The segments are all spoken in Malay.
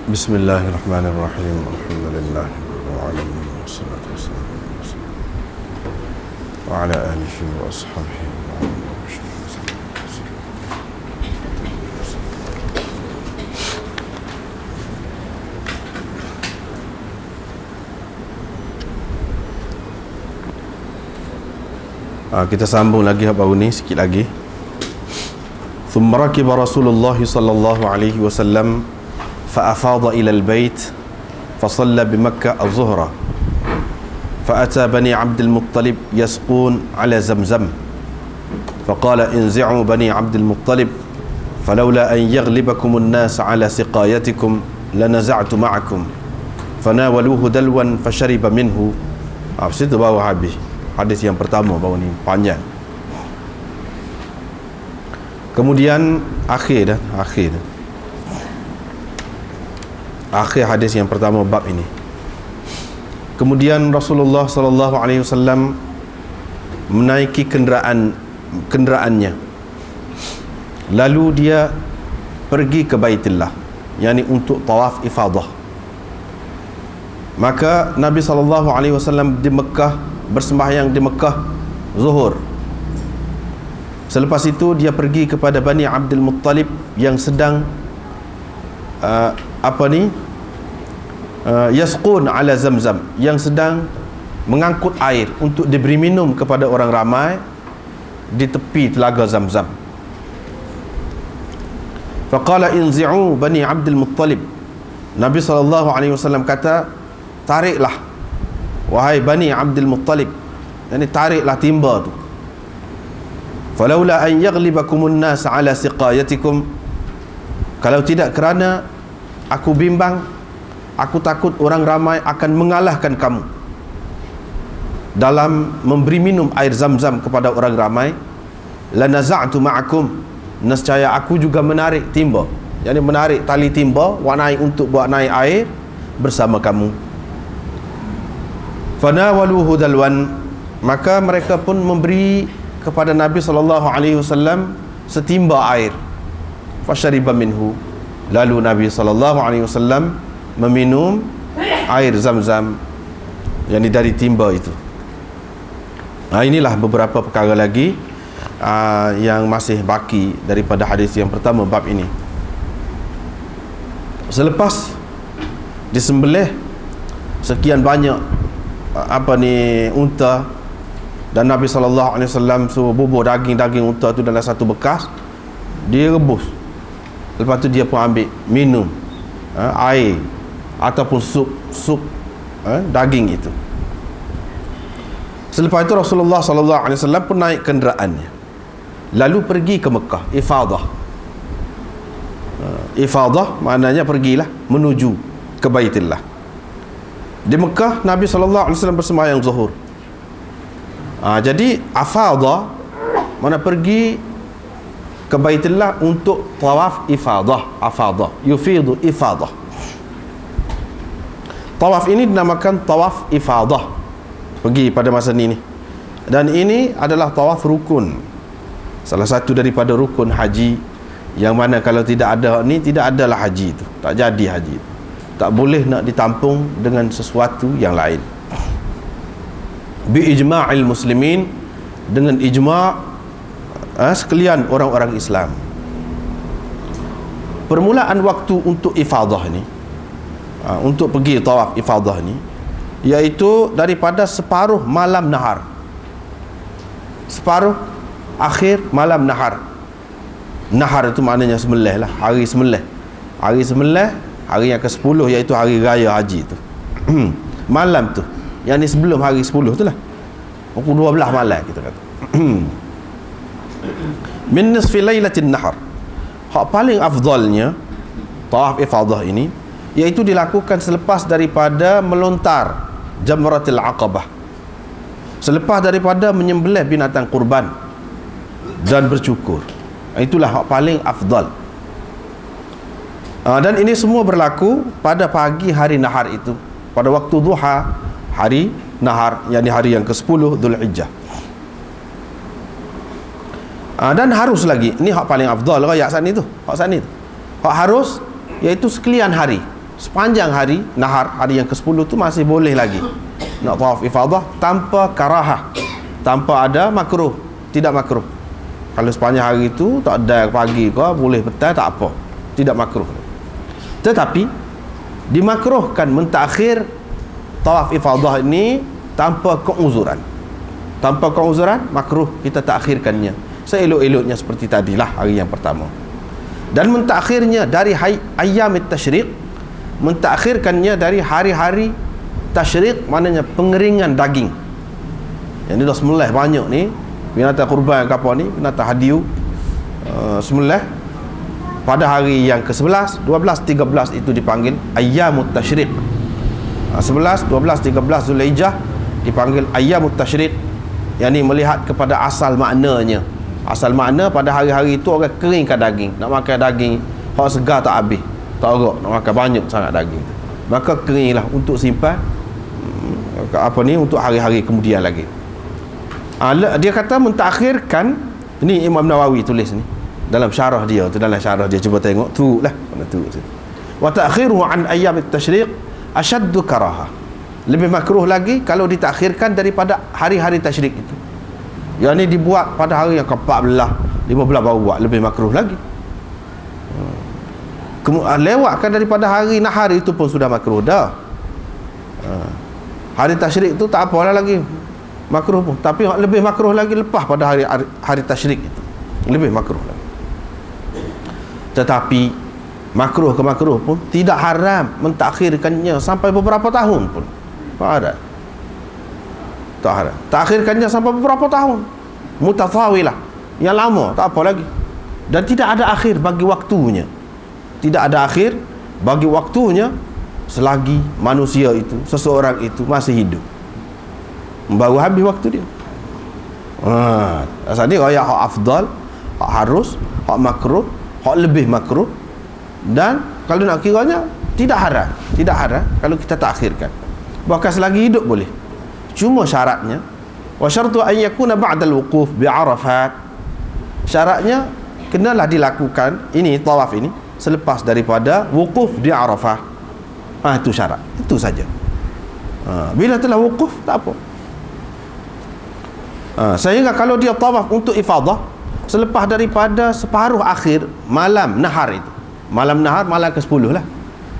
Bismillahirrahmanirrahim. Alhamdulillah rabbil alamin. Wassalatu wassalamu wa ala alihi wa ashabihi wa kita sambung lagi baru ni sikit lagi. Thumma rakiba Rasulullah sallallahu alaihi wasallam فأفاض إلى البيت فصلى بمكة الظهر فأتى بني عبد المطلب يسقون على زمزم فقال انزعوا بني عبد المطلب فلولا أن يغلبكم الناس على سقايتكم لنزعت معكم فناولوه دلوا فشرب منه. Situ baru habis hadis yang pertama baru ni panjang. Kemudian akhir hadis yang pertama bab ini. Kemudian Rasulullah sallallahu alaihi wasallam menaiki kenderaannya. Lalu dia pergi ke Baitullah, yakni untuk tawaf ifadah. Maka Nabi sallallahu alaihi wasallam di Mekah bersembahyang di Mekah zuhur. Selepas itu dia pergi kepada Bani Abdul Muttalib yang sedang yasqun ala zamzam, yang sedang mengangkut air untuk diberi minum kepada orang ramai di tepi telaga Zamzam. Faqala inzi'u Bani Abdul Muttalib. Nabi SAW kata, tariklah wahai Bani Abdul Muttalib, yani tariklah timba tu. Falaula an yaghlibakumun nas ala siqayatikum, kalau tidak kerana aku bimbang, aku takut orang ramai akan mengalahkan kamu dalam memberi minum air Zamzam kepada orang ramai, lanaza'tu ma'akum, nescaya aku juga menarik timba, yakni menarik tali timba untuk buat naik air bersama kamu. Fanawaluhu dalwan, maka mereka pun memberi kepada Nabi SAW setimba air. Fashariba minhu, lalu Nabi SAW meminum air Zamzam yang dari timba itu. Inilah beberapa perkara lagi yang masih baki daripada hadis yang pertama bab ini. Selepas disembelih sekian banyak unta, dan Nabi SAW suruh bubur daging unta tu dalam satu bekas, dia rebus. Lepas tu dia pun ambil minum air ataupun sup daging itu. Selepas itu Rasulullah SAW pun naik kenderaannya, lalu pergi ke Mekah, ifadah. Ifadah maknanya pergilah menuju ke Baitullah. Di Mekah Nabi SAW bersembahyang zuhur. Jadi afadah mana pergi ke Baitullah untuk tawaf ifadah. Afadah yufidu ifadah. Tawaf ini dinamakan tawaf ifadah, pergi pada masa ini. Dan ini adalah tawaf rukun, salah satu daripada rukun haji, yang mana kalau tidak ada ni, tidak adalah haji itu, tak jadi haji itu. Tak boleh nak ditampung dengan sesuatu yang lain. Bi ijma'il muslimin, dengan ijma' sekalian orang-orang Islam. Permulaan waktu untuk ifadah ni, untuk pergi tawaf ifadah ni, iaitu daripada separuh malam nahar, separuh akhir malam nahar. Nahar itu maknanya sembelih lah, hari sembelih. Hari sembelih, hari yang ke-10, iaitu hari raya haji tu. Malam tu, yang ni sebelum hari 10 tu lah, pukul 12 malam kita kata. Min nisfi lailatin nahar. Hak paling afdalnya tawaf ifadah ini, iaitu dilakukan selepas daripada melontar Jamratul Aqabah, selepas daripada menyembelih binatang kurban dan bercukur. Itulah hak paling afdal. Dan ini semua berlaku pada pagi hari nahar itu, pada waktu duha hari nahar, yakni hari yang ke-10 Dzulhijjah. Dan harus lagi, ini hak paling afdal rakyat sana itu, hak sana itu, hak harus, iaitu sekalian hari, sepanjang hari nahar, hari yang ke-10 tu masih boleh lagi nak tawaf ifadah tanpa karahah, tanpa ada makruh, tidak makruh. Kalau sepanjang hari itu tak ada pagi ke, boleh petang, tak apa, tidak makruh. Tetapi dimakruhkan mentakhir tawaf ifadah ini tanpa keuzuran. Tanpa keuzuran makruh kita takhirkannya seelok-eloknya seperti tadilah hari yang pertama. Dan mentakhirnya dari ayyam at-tasyriq, mentakhirkannya dari hari-hari tasyriq, maknanya pengeringan daging. Yang ni dah sembelih banyak ni, binatang kurban ke apa ni, binatang hadiu, sembelih pada hari yang ke-11, 12, 13 itu dipanggil ayyamut tasyriq. 11, 12, 13 Zulhijjah dipanggil ayyamut tasyriq, yang ni melihat kepada asal maknanya. Asal makna pada hari-hari itu orang keringkan daging. Nak makan daging hak segar tak habis, tak agak nak makan banyak sangat daging, maka keringlah untuk simpan untuk hari-hari kemudian lagi. Dia kata mentakhirkan, ini Imam Nawawi tulis ni dalam syarah dia tu, dalam syarah dia cuba tengok tu lah, mana tu. Wa ta'khiruhu an ayyam at-tasyriq ashaddu karahah. Lebih makruh lagi kalau ditakhirkan daripada hari-hari tasyrik itu. Yang ni dibuat pada hari yang ke-14, 15 baru buat, lebih makruh lagi. Lewatkan daripada hari nahar itu pun sudah makruh dah. Hari tasyrik itu tak apalah lagi makruh pun, tapi lebih makruh lagi lepas pada hari tasyrik itu, lebih makruh lagi. Tetapi makruh ke makruh pun tidak haram mentakhirkannya sampai beberapa tahun pun. Tak ada. Tak haram. Takhirkannya sampai beberapa tahun. Mutathawilah. Yang lama, tak apa lagi. Dan tidak ada akhir bagi waktunya. Tidak ada akhir bagi waktunya selagi manusia itu, seseorang itu masih hidup. Baru habis waktu dia. Asal ni raya hak afdal, hak harus, hak makruh, hak lebih makruh. Dan kalau nak kiranya tidak haram. Tidak haram kalau kita takhirkan. Bahkan selagi hidup boleh. Cuma syaratnya, wa syartu an yakuna ba'dal wuquf bi Arafat. Syaratnya kenalah dilakukan ini tawaf ini selepas daripada wukuf di Arafah. Itu syarat. Itu saja. Bila telah wukuf tak apa. Sehingga kalau dia tawaf untuk ifadah selepas daripada separuh akhir malam nahar itu. Malam nahar, malam ke-10 lah.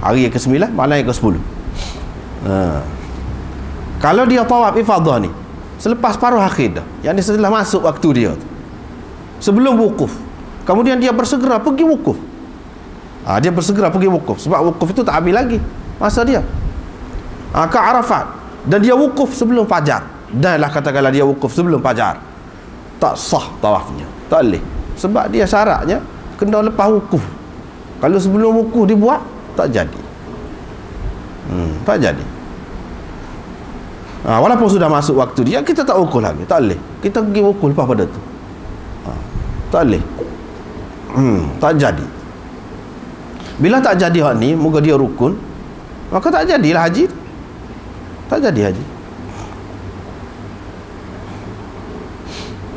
Hari yang ke-9, malam yang ke-10. Kalau dia tawaf ifadah ni selepas paruh akhir dah, yang ni setelah masuk waktu dia tu, sebelum wukuf, kemudian dia bersegera pergi wukuf. Dia bersegera pergi wukuf, sebab wukuf itu tak habis lagi masa dia ke Arafat, dan dia wukuf sebelum fajar. Danlah katakanlah dia wukuf sebelum fajar, tak sah tawafnya, tak boleh, sebab dia syaratnya kena lepas wukuf. Kalau sebelum wukuf dibuat, tak jadi. Tak jadi. Walaupun sudah masuk waktu dia, kita tak wukuf lagi, tak boleh. Kita pergi wukuf lepas pada tu, tak boleh. Tak jadi. Bila tak jadi hak ni, moga dia rukun, maka tak jadilah haji. Tak jadi haji.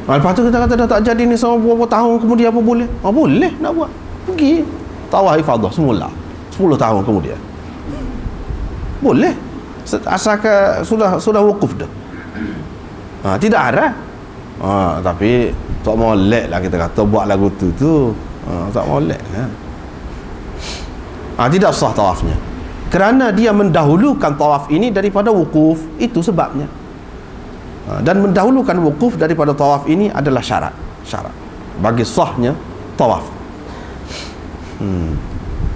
Lepas tu kita kata dah tak jadi ni selama beberapa tahun kemudian apa boleh? Boleh nak buat. Pergi tawaf ifadah semula 10 tahun kemudian. Boleh. Asalkan sudah wukuf dah. Tidak haram. Tapi tak molek lah kita kata buat lagu tu. Tak molek lah. Tidak sah tawafnya, kerana dia mendahulukan tawaf ini daripada wukuf. Itu sebabnya. Dan mendahulukan wukuf daripada tawaf ini adalah syarat bagi sahnya tawaf.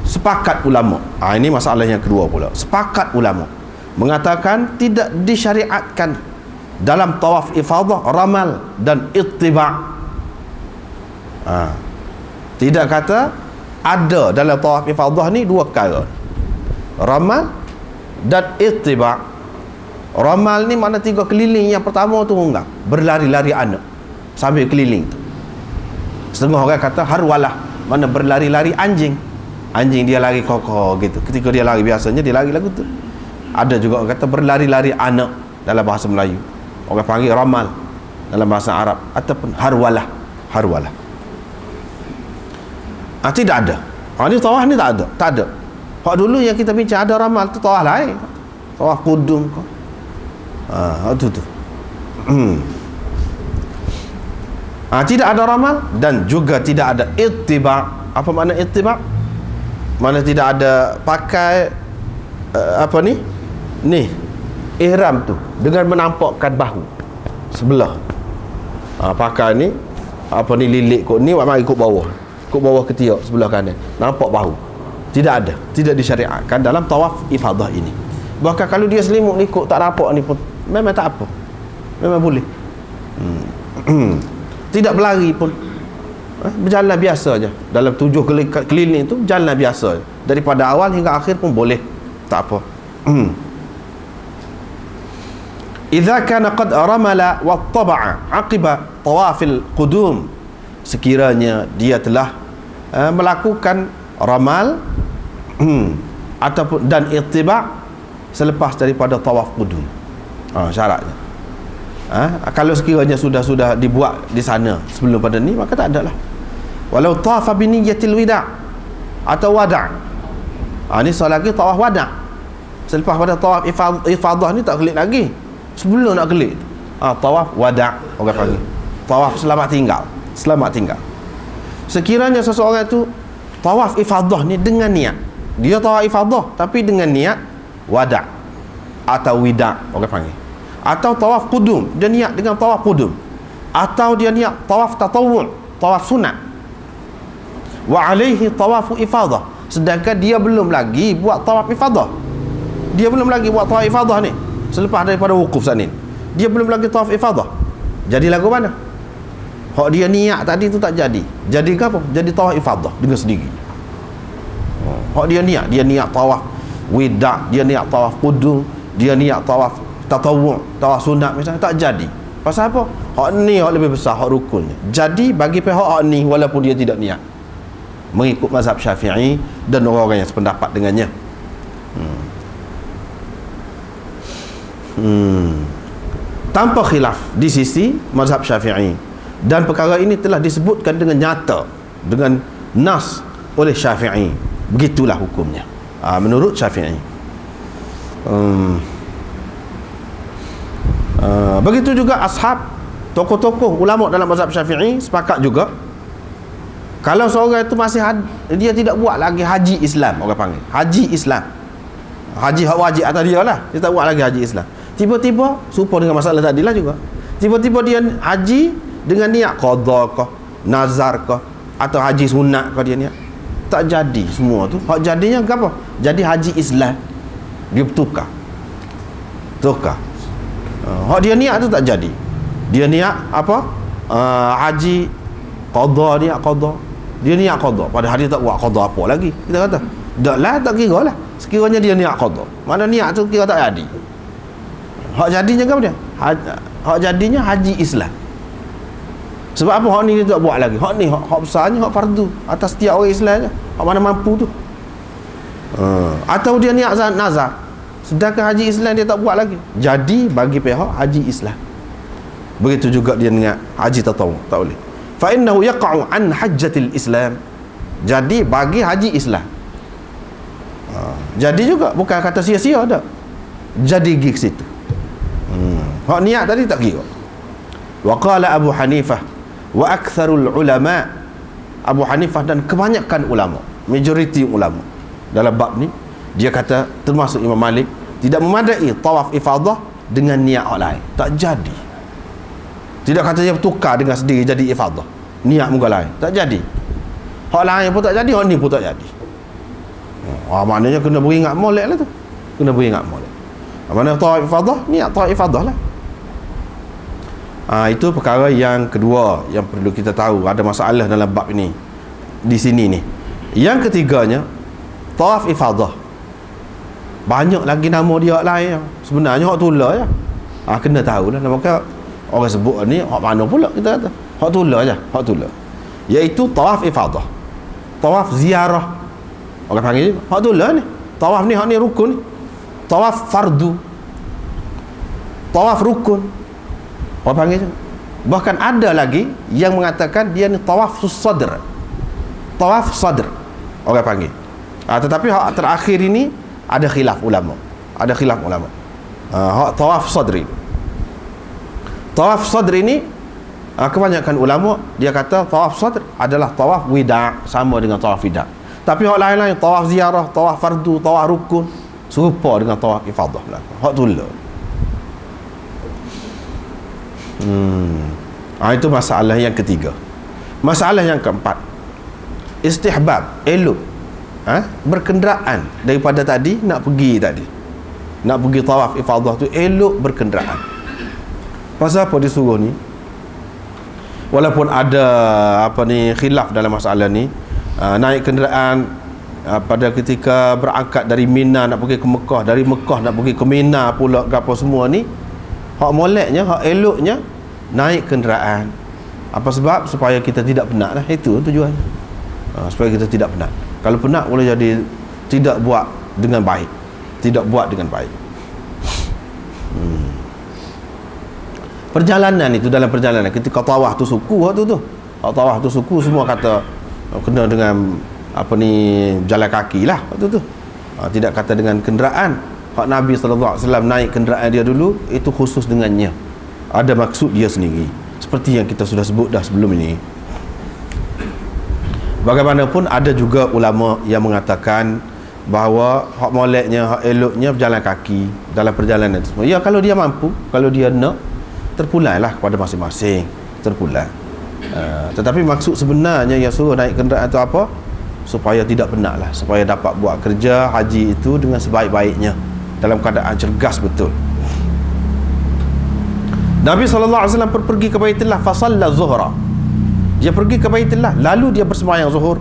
Sepakat ulama, ini masalah yang kedua pula. Sepakat ulama mengatakan tidak disyariatkan dalam tawaf ifadah ramal dan ittiba'. Tidak kata ada dalam tawaf ifadah ni dua perkara, ramal dan ittiba'. Ramal ni mana 3 keliling. Yang pertama tu enggak, berlari-lari anak sambil keliling tu. Setengah orang kata harwalah, mana berlari-lari anjing. Anjing dia lari kokoh gitu. Ketika dia lari, biasanya dia lari lagu tu. Ada juga orang kata berlari-lari anak dalam bahasa Melayu. Orang panggil ramal dalam bahasa Arab, ataupun harwalah. Tidak ada. Ni tawaf ni tak ada. Hak dulu yang kita bincang ada ramal tu tawaf lain. Tawaf qudum kau. Tu tu. Tidak ada ramal dan juga tidak ada ittiba'. Apa makna ittiba'? Mana tidak ada pakai apa ni? Ni ihram tu dengan menampakkan bahu sebelah. Pakai ni apa ni, lilit kot ni, mari ikut bawah ketiak sebelah kanan, nampak bahu. Tidak ada, tidak disyariatkan dalam tawaf ifadah ini. Bahkan kalau dia selimut ni ikut tak nampak ni pun memang tak apa, memang boleh. Tidak berlari pun, berjalan biasa je dalam 7 keliling tu, jalan biasa je. Daripada awal hingga akhir pun boleh, tak apa. Idza kana qad ramala wa taba'a aqiba tawafil qudum, sekiranya dia telah melakukan ramal ataupun dan ittiba' selepas daripada tawaf qudum. Syaratnya. Kalau sekiranya sudah dibuat di sana sebelum pada ni, maka tak ada lah. Walau tafa bi niyyatil wida' atau wada'. Ni soal lagi tawaf wada'. Selepas pada tawaf ifadah ni tak kelik lagi. Sebelum nak kelik, tawaf wada' orang panggil. Tawaf selamat tinggal. Sekiranya seseorang tu tawaf ifadah ni dengan niat, dia tawaf ifadah tapi dengan niat wada' atau wida' orang panggil, atau tawaf qudum, dia niat dengan tawaf qudum, atau dia niat tawaf tatawwu', tawaf sunat, wa alaihi tawafu ifadah, sedangkan dia belum lagi buat tawaf ifadah. Dia belum lagi buat tawaf ifadah ni selepas daripada wukuf sanin, dia belum lagi tawaf ifadah. Jadi lagu mana? Hak dia niat tadi tu tak jadi. Jadi ke apa? Jadi tawaf ifadah dengan sendiri. Hak dia niat tawaf wida', dia niat tawaf qudum, dia niat tawaf tatawwu', tawaf sunat misalnya, tak jadi. Pasal apa? Hak ni hak lebih besar, hak rukunnya. Jadi bagi pihak hak ni, walaupun dia tidak niat, mengikut mazhab Syafi'i dan orang-orang yang sependapat dengannya. Tanpa khilaf di sisi mazhab Syafi'i, dan perkara ini telah disebutkan dengan nyata, dengan nas oleh Syafi'i. Begitulah hukumnya menurut Syafi'i. Begitu juga ashab, tokoh-tokoh ulama dalam mazhab Syafi'i sepakat juga, kalau seorang itu masih dia tidak buat lagi haji Islam, orang panggil haji Islam, haji hak wajib atas dia lah, dia tak buat lagi haji Islam. Tiba-tiba serupa dengan masalah tadi lah juga, tiba-tiba dia haji dengan niat qada ke, nazar ke, atau haji sunat ke, dia niat tak jadi semua tu. Hak jadinya apa? Jadi haji Islam, dia tukar. Hak dia niat tu tak jadi, dia niat apa? Haji qada, niat qada, dia niat qada, padahal dia tak buat qada apa lagi. Kita kata tak lah, tak kira lah sekiranya dia niat qada, mana niat tu kira tak jadi. Hak jadinya apa dia? Hak jadinya haji Islam. Sebab apa? Hak ni dia tak buat lagi. Hak ni hak besarnya, hak fardu atas setiap orang Islam je. Hak mana mampu tu. Atau dia niat nazar, sedangkan haji Islam dia tak buat lagi. Jadi bagi pihak haji Islam. Begitu juga dia niat haji tatawwu', tak boleh. Fa innahu yaqa'u an hajjatil Islam. Jadi bagi haji Islam. Jadi juga, bukan kata sia-sia dah. Jadi gig situ. Hak niat tadi tak kira. Wa qala Abu Hanifah wa aktsarul ulama, Abu Hanifah dan kebanyakan ulama, majoriti ulama dalam bab ni, dia kata termasuk Imam Malik, tidak memadai tawaf ifadah dengan niat hak lain, tak jadi. Tidak kata dia bertukar dengan sendiri jadi ifadah, niat muka lain, tak jadi. Hak lain pun tak jadi, hak ni pun tak jadi. Maknanya kena beringat molek lah tu, kena beringat molek. Mana tawaf ifadah, niat tawaf ifadah lah. Itu perkara yang kedua yang perlu kita tahu, ada masalah dalam bab ini di sini ni. Yang ketiganya, tawaf ifadah banyak lagi nama dia lain. Sebenarnya hak tula je. Kena tahu lah, maka orang sebut ni hak mana pula kita kata. Hak tula je, hak tula. Iaitu tawaf ifadah, tawaf ziarah. Orang panggil hak tula ni. Tawaf ni hak ni rukun ni. Tawaf fardu, tawaf rukun, orang panggil. Bahkan ada lagi yang mengatakan dia ni tawaf sadr, tawaf sadr, orang panggil. Tetapi hak terakhir ini ada khilaf ulama. Ada khilaf ulama. Hak tawaf sadri. Tawaf sadri ini kebanyakan ulama dia kata tawaf sadr adalah tawaf wida', sama dengan tawaf wida'. Tapi hak lain-lain, tawaf ziarah, tawaf fardu, tawaf rukun, serupa dengan tawaf ifadah lah. Hak tula. Itu masalah yang ketiga. Masalah yang keempat, istihbab, elok berkenderaan daripada tadi nak pergi tawaf ifadah tu, elok berkenderaan. Pasal apa disuruh ni? Walaupun ada khilaf dalam masalah ni, naik kenderaan pada ketika berangkat dari Mina nak pergi ke Mekah, dari Mekah nak pergi ke Mina pula ke apa semua ni, hak moleknya, hak eloknya naik kenderaan. Apa sebab? Supaya kita tidak penat lah. Itu tujuan. Supaya kita tidak penat. Kalau penat boleh jadi tidak buat dengan baik. Perjalanan itu, dalam perjalanan ketika tawaf tu suku, waktu tu tawaf tu suku, semua kata kena dengan jalan kaki lah waktu tu. Tidak kata dengan kenderaan. Hak Nabi SAW naik kenderaan dia dulu, itu khusus dengannya, ada maksud dia sendiri, seperti yang kita sudah sebut dah sebelum ini. Bagaimanapun ada juga ulama yang mengatakan bahawa hak moleknya, hak eloknya berjalan kaki dalam perjalanan itu semua. Ya, kalau dia mampu, kalau dia nak, terpulailah kepada masing-masing, terpulai. Tetapi maksud sebenarnya yang suruh naik kenderaan itu apa? Supaya tidak penat lah, supaya dapat buat kerja haji itu dengan sebaik-baiknya, dalam keadaan cergas betul. Nabi SAW pergi ke Baitullah, fasalla zuhra. Dia pergi ke Baitullah, lalu dia bersembahyang zuhur.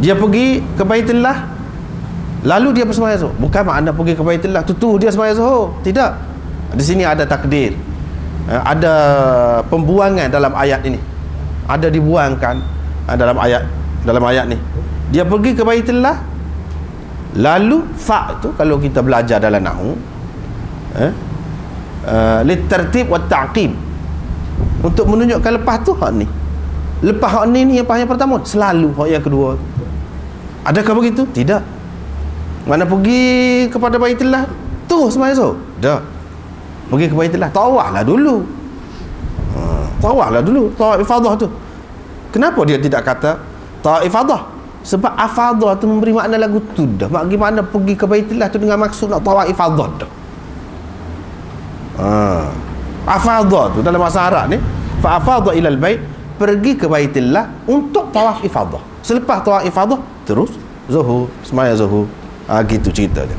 Dia pergi ke Baitullah, lalu dia bersembahyang zuhur. Bukan makna pergi ke Baitullah tu dia sembahyang zuhur. Tidak. Di sini ada takdir, ada pembuangan dalam ayat ini, ada dibuangkan dalam ayat ni. Dia pergi ke Baitullah, lalu fa' itu kalau kita belajar dalam nahwu, litartib wa ta'qib, untuk menunjukkan lepas tu hak ni, lepas hak ni yang pertama, selalu hak yang kedua. Adakah begitu? Tidak. Mana pergi kepada Baitullah tu sembahyang zuhur? Tak. Pergi ke Baitullah, tawaflah dulu. Tawaf ifadah tu. Kenapa dia tidak kata tawaf ifadah? Sebab afadah tu memberi makna lagu tu dah. Bagaimana pergi ke Baitullah tu dengan maksud nak tawaf ifadah dah. Afadah tu dalam bahasa Arab ni, fa afadha ila al-bait, pergi ke Baitullah untuk tawaf ifadah. Selepas tawaf ifadah terus zuhur, sembahyang zuhur. Gitu cerita dia.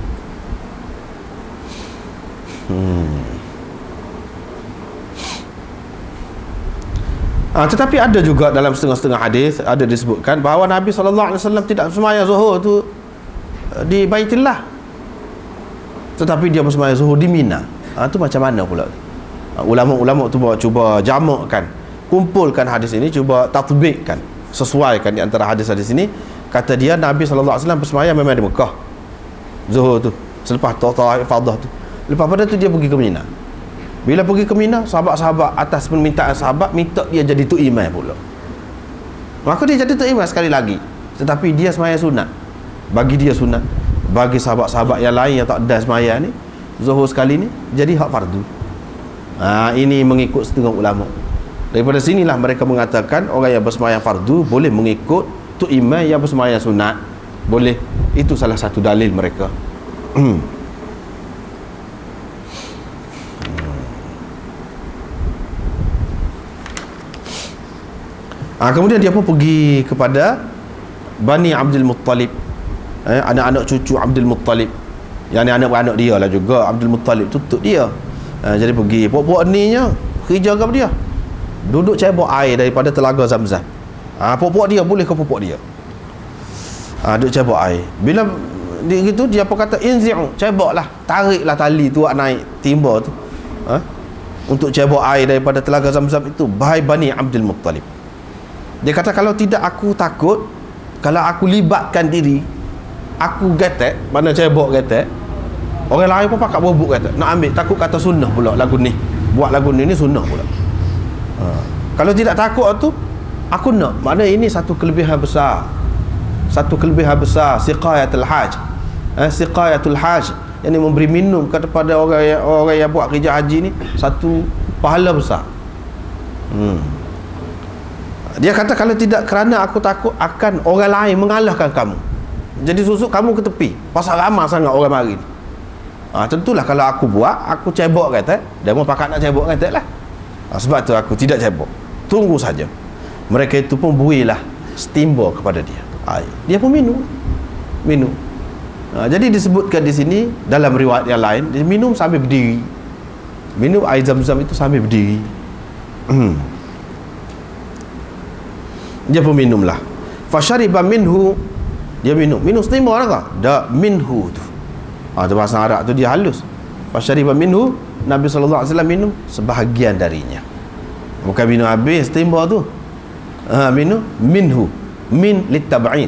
Tetapi ada juga dalam setengah-setengah hadis ada disebutkan bahawa Nabi SAW tidak sembahyang zuhur tu di Baitullah, tetapi dia bersembahyang zuhur di Mina. Itu macam mana pula? Ulama-ulama tu cuba jamakkan, kumpulkan hadis ini, cuba tatbikkan, sesuaikan di antara hadis-hadis ini. Kata dia Nabi SAW bersembahyang memang di Mekah zuhur tu, selepas tawaf ifadah tu. Lepas pada tu dia pergi ke Mina. Bila pergi ke Mina, sahabat-sahabat atas permintaan sahabat minta dia jadi tuk imam pula. Maka dia jadi tuk imam sekali lagi, tetapi dia sembahyang sunat. Bagi dia sunat, bagi sahabat-sahabat yang lain yang tak ada sembahyang ni, zuhur sekali ni jadi hak fardu. Ini mengikut setengah ulama. Daripada sinilah mereka mengatakan orang yang bersembahyang fardu boleh mengikut tuk imam yang bersembahyang sunat. Boleh. Itu salah satu dalil mereka. Kemudian dia pun pergi kepada Bani Abdul Muttalib, anak-anak cucu Abdul Muttalib, yang ni anak-anak dia lah juga. Abdul Muttalib tutup dia. Jadi pergi puak-puak ni nya kerja ke dia, duduk cebok air daripada telaga Zamzam. Puak-puak dia boleh ke puak dia, duduk cebok air. Bila dia gitu, dia apa kata, inzi'u, ceboklah, tariklah tali tu naik timba tu, untuk cebok air daripada telaga Zamzam itu. Bahai Bani Abdul Muttalib. Dia kata, kalau tidak aku takut, kalau aku libatkan diri, aku getek, mana cebok getek, orang lain pun pakat bobok kata nak ambil, takut kata sunnah pula lagu ni, buat lagu ni sunnah pula. Kalau tidak takut tu, Aku nak, makna ini satu kelebihan besar. Satu kelebihan besar siqayatul haj. Siqayatul haj, yang memberi minum kepada orang yang buat kerja haji ni, satu pahala besar. Dia kata kalau tidak kerana aku takut akan orang lain mengalahkan kamu, jadi susuk kamu ke tepi pasal ramai sangat orang mari ni. Tentulah kalau aku buat, aku cebok kata, dia mau pakat nak cebok kata lah. Sebab tu aku tidak cebok. Tunggu saja. Mereka itu pun builah stimbo kepada dia. Dia pun minum. Jadi disebutkan di sini dalam riwayat yang lain, dia minum sambil berdiri. Minum air zam-zam itu sambil berdiri. Dia pun minumlah. Fashariba minhu, dia minum stimbo lah kah? Da minhu tu. Tu bahasa Arab tu dia halus. Fashariba minhu, Nabi sallallahu alaihi wasallam minum sebahagian darinya. Bukan minum habis stimbo tu. Minum minhu, min litab'id,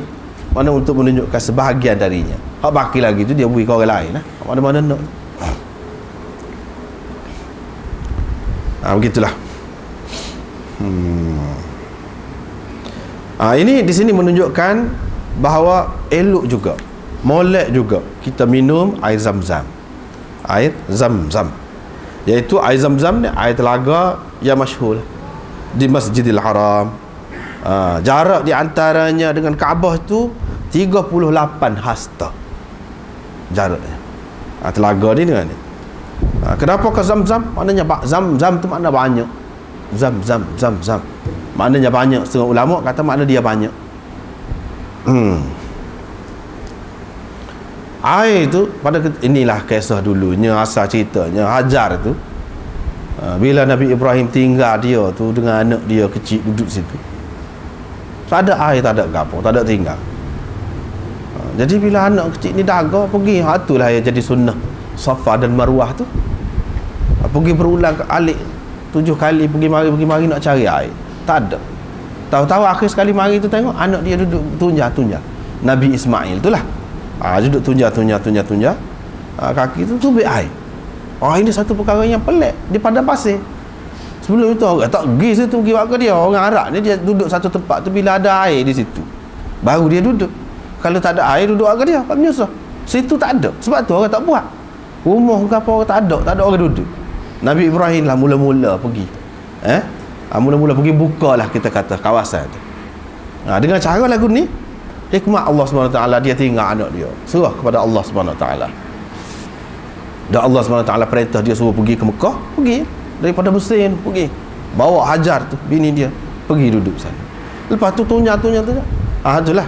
mana untuk menunjukkan sebahagian darinya. Hak baki lagi tu dia beri ke orang lain lah. Mana-mana nak. Begitulah. Ini di sini menunjukkan bahawa elok juga, molek juga kita minum air zam-zam. Air zam-zam, iaitu air zam-zam ni air telaga yang masyhur di Masjidil Haram. Jarak di antaranya dengan Kaabah tu 38 hasta jaraknya. Telaga ni dengan ni. Kenapa ke zam-zam? Maknanya zam-zam tu makna banyak. Zam-zam maknanya banyak. Setengah ulama kata makna dia banyak. Air tu pada inilah kisah dulunya, asal ceritanya Hajar tu, bila Nabi Ibrahim tinggal dia tu dengan anak dia kecil duduk situ, tak ada air, tak ada gapo, tak ada tinggal. Jadi bila anak kecil ni daga pergi, itulah yang jadi sunnah Safa dan Marwah tu. Pergi berulang alik 7 kali pergi mari nak cari air, tak ada. Tahu-tahu akhir sekali mari tu tengok anak dia duduk tunjah. Nabi Ismail tu lah. Duduk tunjah kaki tu tubik air. Ini satu perkara yang pelik di padang pasir. Sebelum itu orang tak pergi situ, pergi buat ke dia. Orang Arab ni dia duduk satu tempat tu, bila ada air di situ baru dia duduk. Kalau tak ada air, duduk ke dia, tak menyusah. Situ tak ada, sebab tu orang tak buat. Rumah ke apa orang tak ada orang duduk. Nabi Ibrahim lah mula-mula pergi. Mula-mula pergi bukalah kita kata kawasan tu. Dengan cara lagu ni, hikmah Allah SWT, dia tinggal anak dia, serah kepada Allah SWT. Dan Allah SWT perintah dia suruh pergi ke Mekah, pergi daripada Mesir, pergi bawa Hajar tu, bini dia, pergi duduk sana. Lepas tu tunjah itulah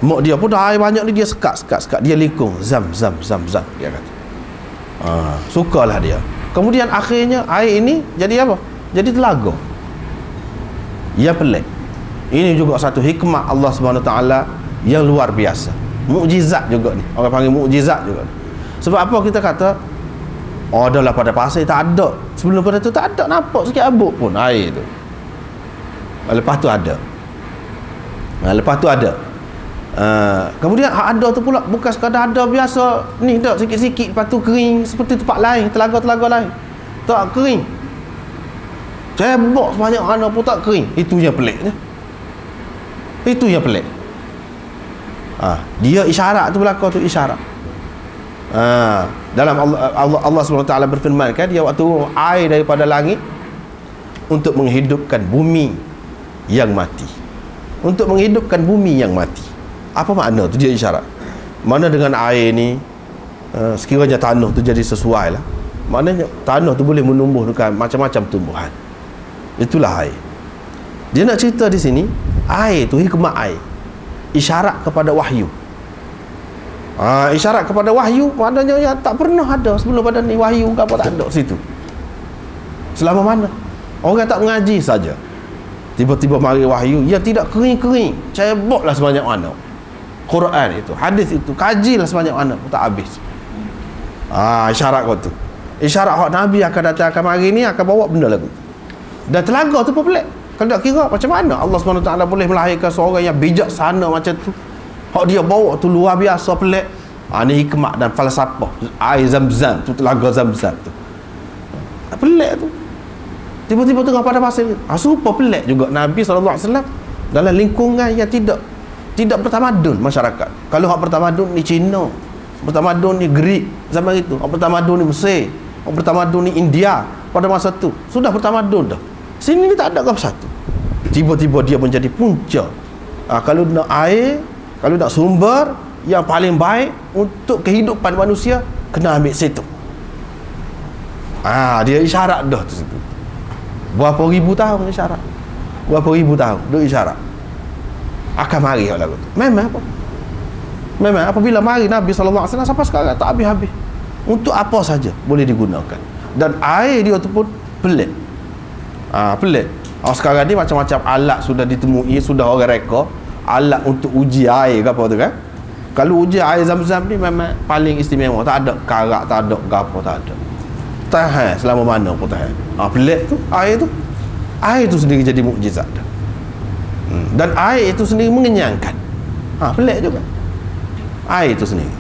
mak dia pun dah air banyak ni, dia sekat, dia likung zam dia kata. Sukalah dia. Kemudian akhirnya air ini jadi apa? Jadi telaga. Ya, pelik. Ini juga satu hikmah Allah SWT yang luar biasa. Mukjizat juga ni. Orang panggil mukjizat juga ni. Sebab apa kita kata adalah pada pasir tak ada. Sebelum pada tu tak ada, nampak sikit abuk pun air tu. Lepas tu ada. Kemudian ada tu pula bukan sekadar ada biasa ni, tak sikit-sikit, lepas tu kering seperti tempat lain, telaga-telaga lain. Tak kering. Cebok sebanyak mana pun tak kering. Itu yang peliknya. Dia isyarat tu belakang tu isyarat. Dalam Allah SWT berfirman kan, dia waktu air daripada langit untuk menghidupkan bumi yang mati. Untuk menghidupkan bumi yang mati. Apa makna tu? Dia isyarat. Mana dengan air ni, sekiranya tanah tu jadi sesuai lah, maknanya tanah tu boleh menumbuhkan macam-macam tumbuhan. Itulah air. Dia nak cerita di sini, air tu, hikmah air, isyarat kepada wahyu. Isyarat kepada wahyu maknanya yang tak pernah ada sebelum pada ni. Wahyu ke apa tak ada situ. Selama mana orang tak mengaji saja, tiba-tiba mari wahyu yang tidak kering-kering, ceboklah sebanyak mana. Quran itu, hadis itu, kajilah sebanyak mana pun tak habis. Isyarat kau tu. Isyarat hak Nabi akan datang, akan mari ni, akan bawa benda lagu. Dan telaga tu pun pelik. Kalau tak kira macam mana Allah SWT boleh melahirkan seorang yang bijaksana macam tu. Hak dia bawa tu luar biasa pelik. Ni hikmah dan falsafah air zam-zam tu, telaga zam-zam tu. Pelik tu. Tiba-tiba tengah pada pasir. Serupa pelik juga Nabi SAW dalam lingkungan yang tidak bertamadun masyarakat. Kalau hak bertamadun ni Cina, bertamadun ni Greek zaman itu, hak bertamadun ni Mesir, hak bertamadun ni India pada masa tu sudah bertamadun dah. Sini ni tak ada apa satu. Tiba-tiba dia menjadi punca. Kalau nak air, kalau nak sumber yang paling baik untuk kehidupan manusia, kena ambil situ. Dia isyarat dah tu situ. Berapa ribu tahun isyarat. Berapa ribu tahun duk isyarat. Akan mari hak lagu tu. Memang apa? Memang apabila mari Nabi SAW sampai sekarang tak habis-habis. Untuk apa saja boleh digunakan. Dan air dia tu pun pelik. Pelik. Sekarang ni macam-macam alat sudah ditemui, sudah orang reka alat untuk uji air ke apa tu kan. Kalau uji air Zam-Zam ni memang paling istimewa. Tak ada karak, tak ada gapo, tak ada. Tahan selama mana pun tahan. Pelik tu air tu. Air itu sendiri jadi mukjizat dah. Dan air itu sendiri mengenyangkan. Pelik juga air itu sendiri.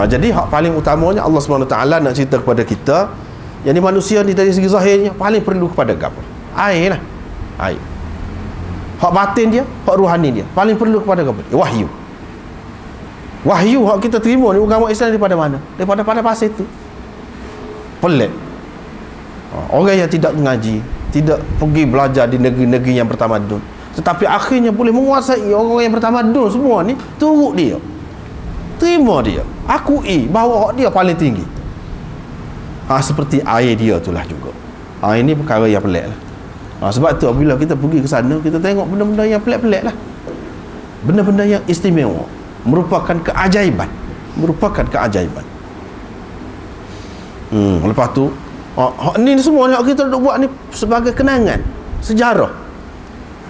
Jadi hak paling utamanya Allah SWT nak cerita kepada kita, yang ni manusia ni dari segi zahirnya paling perlu kepada apa? Air lah. Air. Hak batin dia, hak ruhani dia paling perlu kepada apa? Wahyu. Wahyu hak kita terima ni agama Islam daripada mana? Daripada pada pasal itu. Pelik. Orang yang tidak mengaji, tidak pergi belajar di negeri-negeri yang bertamadun, tetapi akhirnya boleh menguasai orang yang bertamadun semua ni, turut dia, terima dia, akui bahawa dia paling tinggi. Seperti air dia itulah juga. Ini perkara yang pelik lah. Sebab tu apabila kita pergi ke sana, kita tengok benda-benda yang pelik-pelik lah, benda-benda yang istimewa, merupakan keajaiban. Lepas tu ni semua yang kita duk buat ni sebagai kenangan sejarah.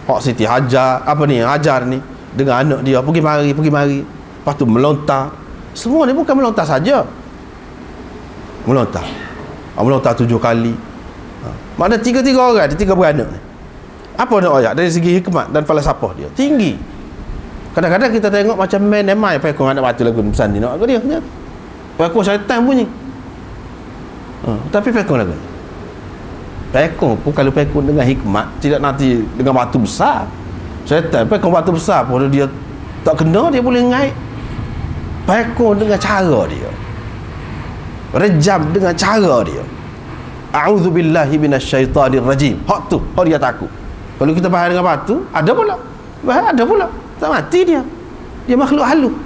Hak Siti Hajar Hajar ni dengan anak dia pergi mari, lepas tu melontar. Semua ni bukan melontar saja, melontar 7 kali. Maknanya 3 orang, 3 beranak ni. Apa nak ayat dari segi hikmat dan falsafah dia tinggi. Kadang-kadang kita tengok macam main emai pekong anak batu lagu pesan ni nak dia pekong syaitan bunyi. Tapi pekong lagu pekong pun, kalau pekong dengan hikmat, tidak nanti dengan batu besar. Syaitan pekong batu besar pun dia tak kena, dia boleh ngait. Pekong dengan cara dia, rejam dengan cara dia. A'udzubillahi minasyaitanir rajim. Hak tu, hak dia takut. Kalau kita bahas dengan batu, ada pula tak mati dia makhluk halus.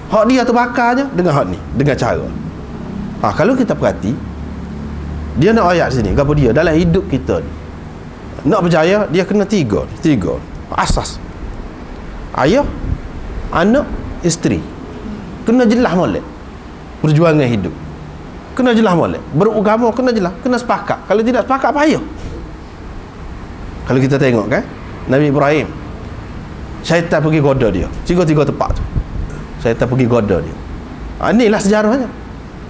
Hak dia terbakarnya dengan hak ni, dengan cara. Kalau kita perhati, dia nak ayat sini, apa dia dalam hidup kita ni, nak berjaya, dia kena tiga asas. Ayah, anak, isteri kena jelas molek. Perjuangan hidup kena jelas molek. Beragama kena jelas, kena sepakat. Kalau tidak sepakat, payah. Kalau kita tengok kan, Nabi Ibrahim, syaitan pergi goda dia 3 tempat tu. Syaitan pergi goda dia. Inilah sejarahnya.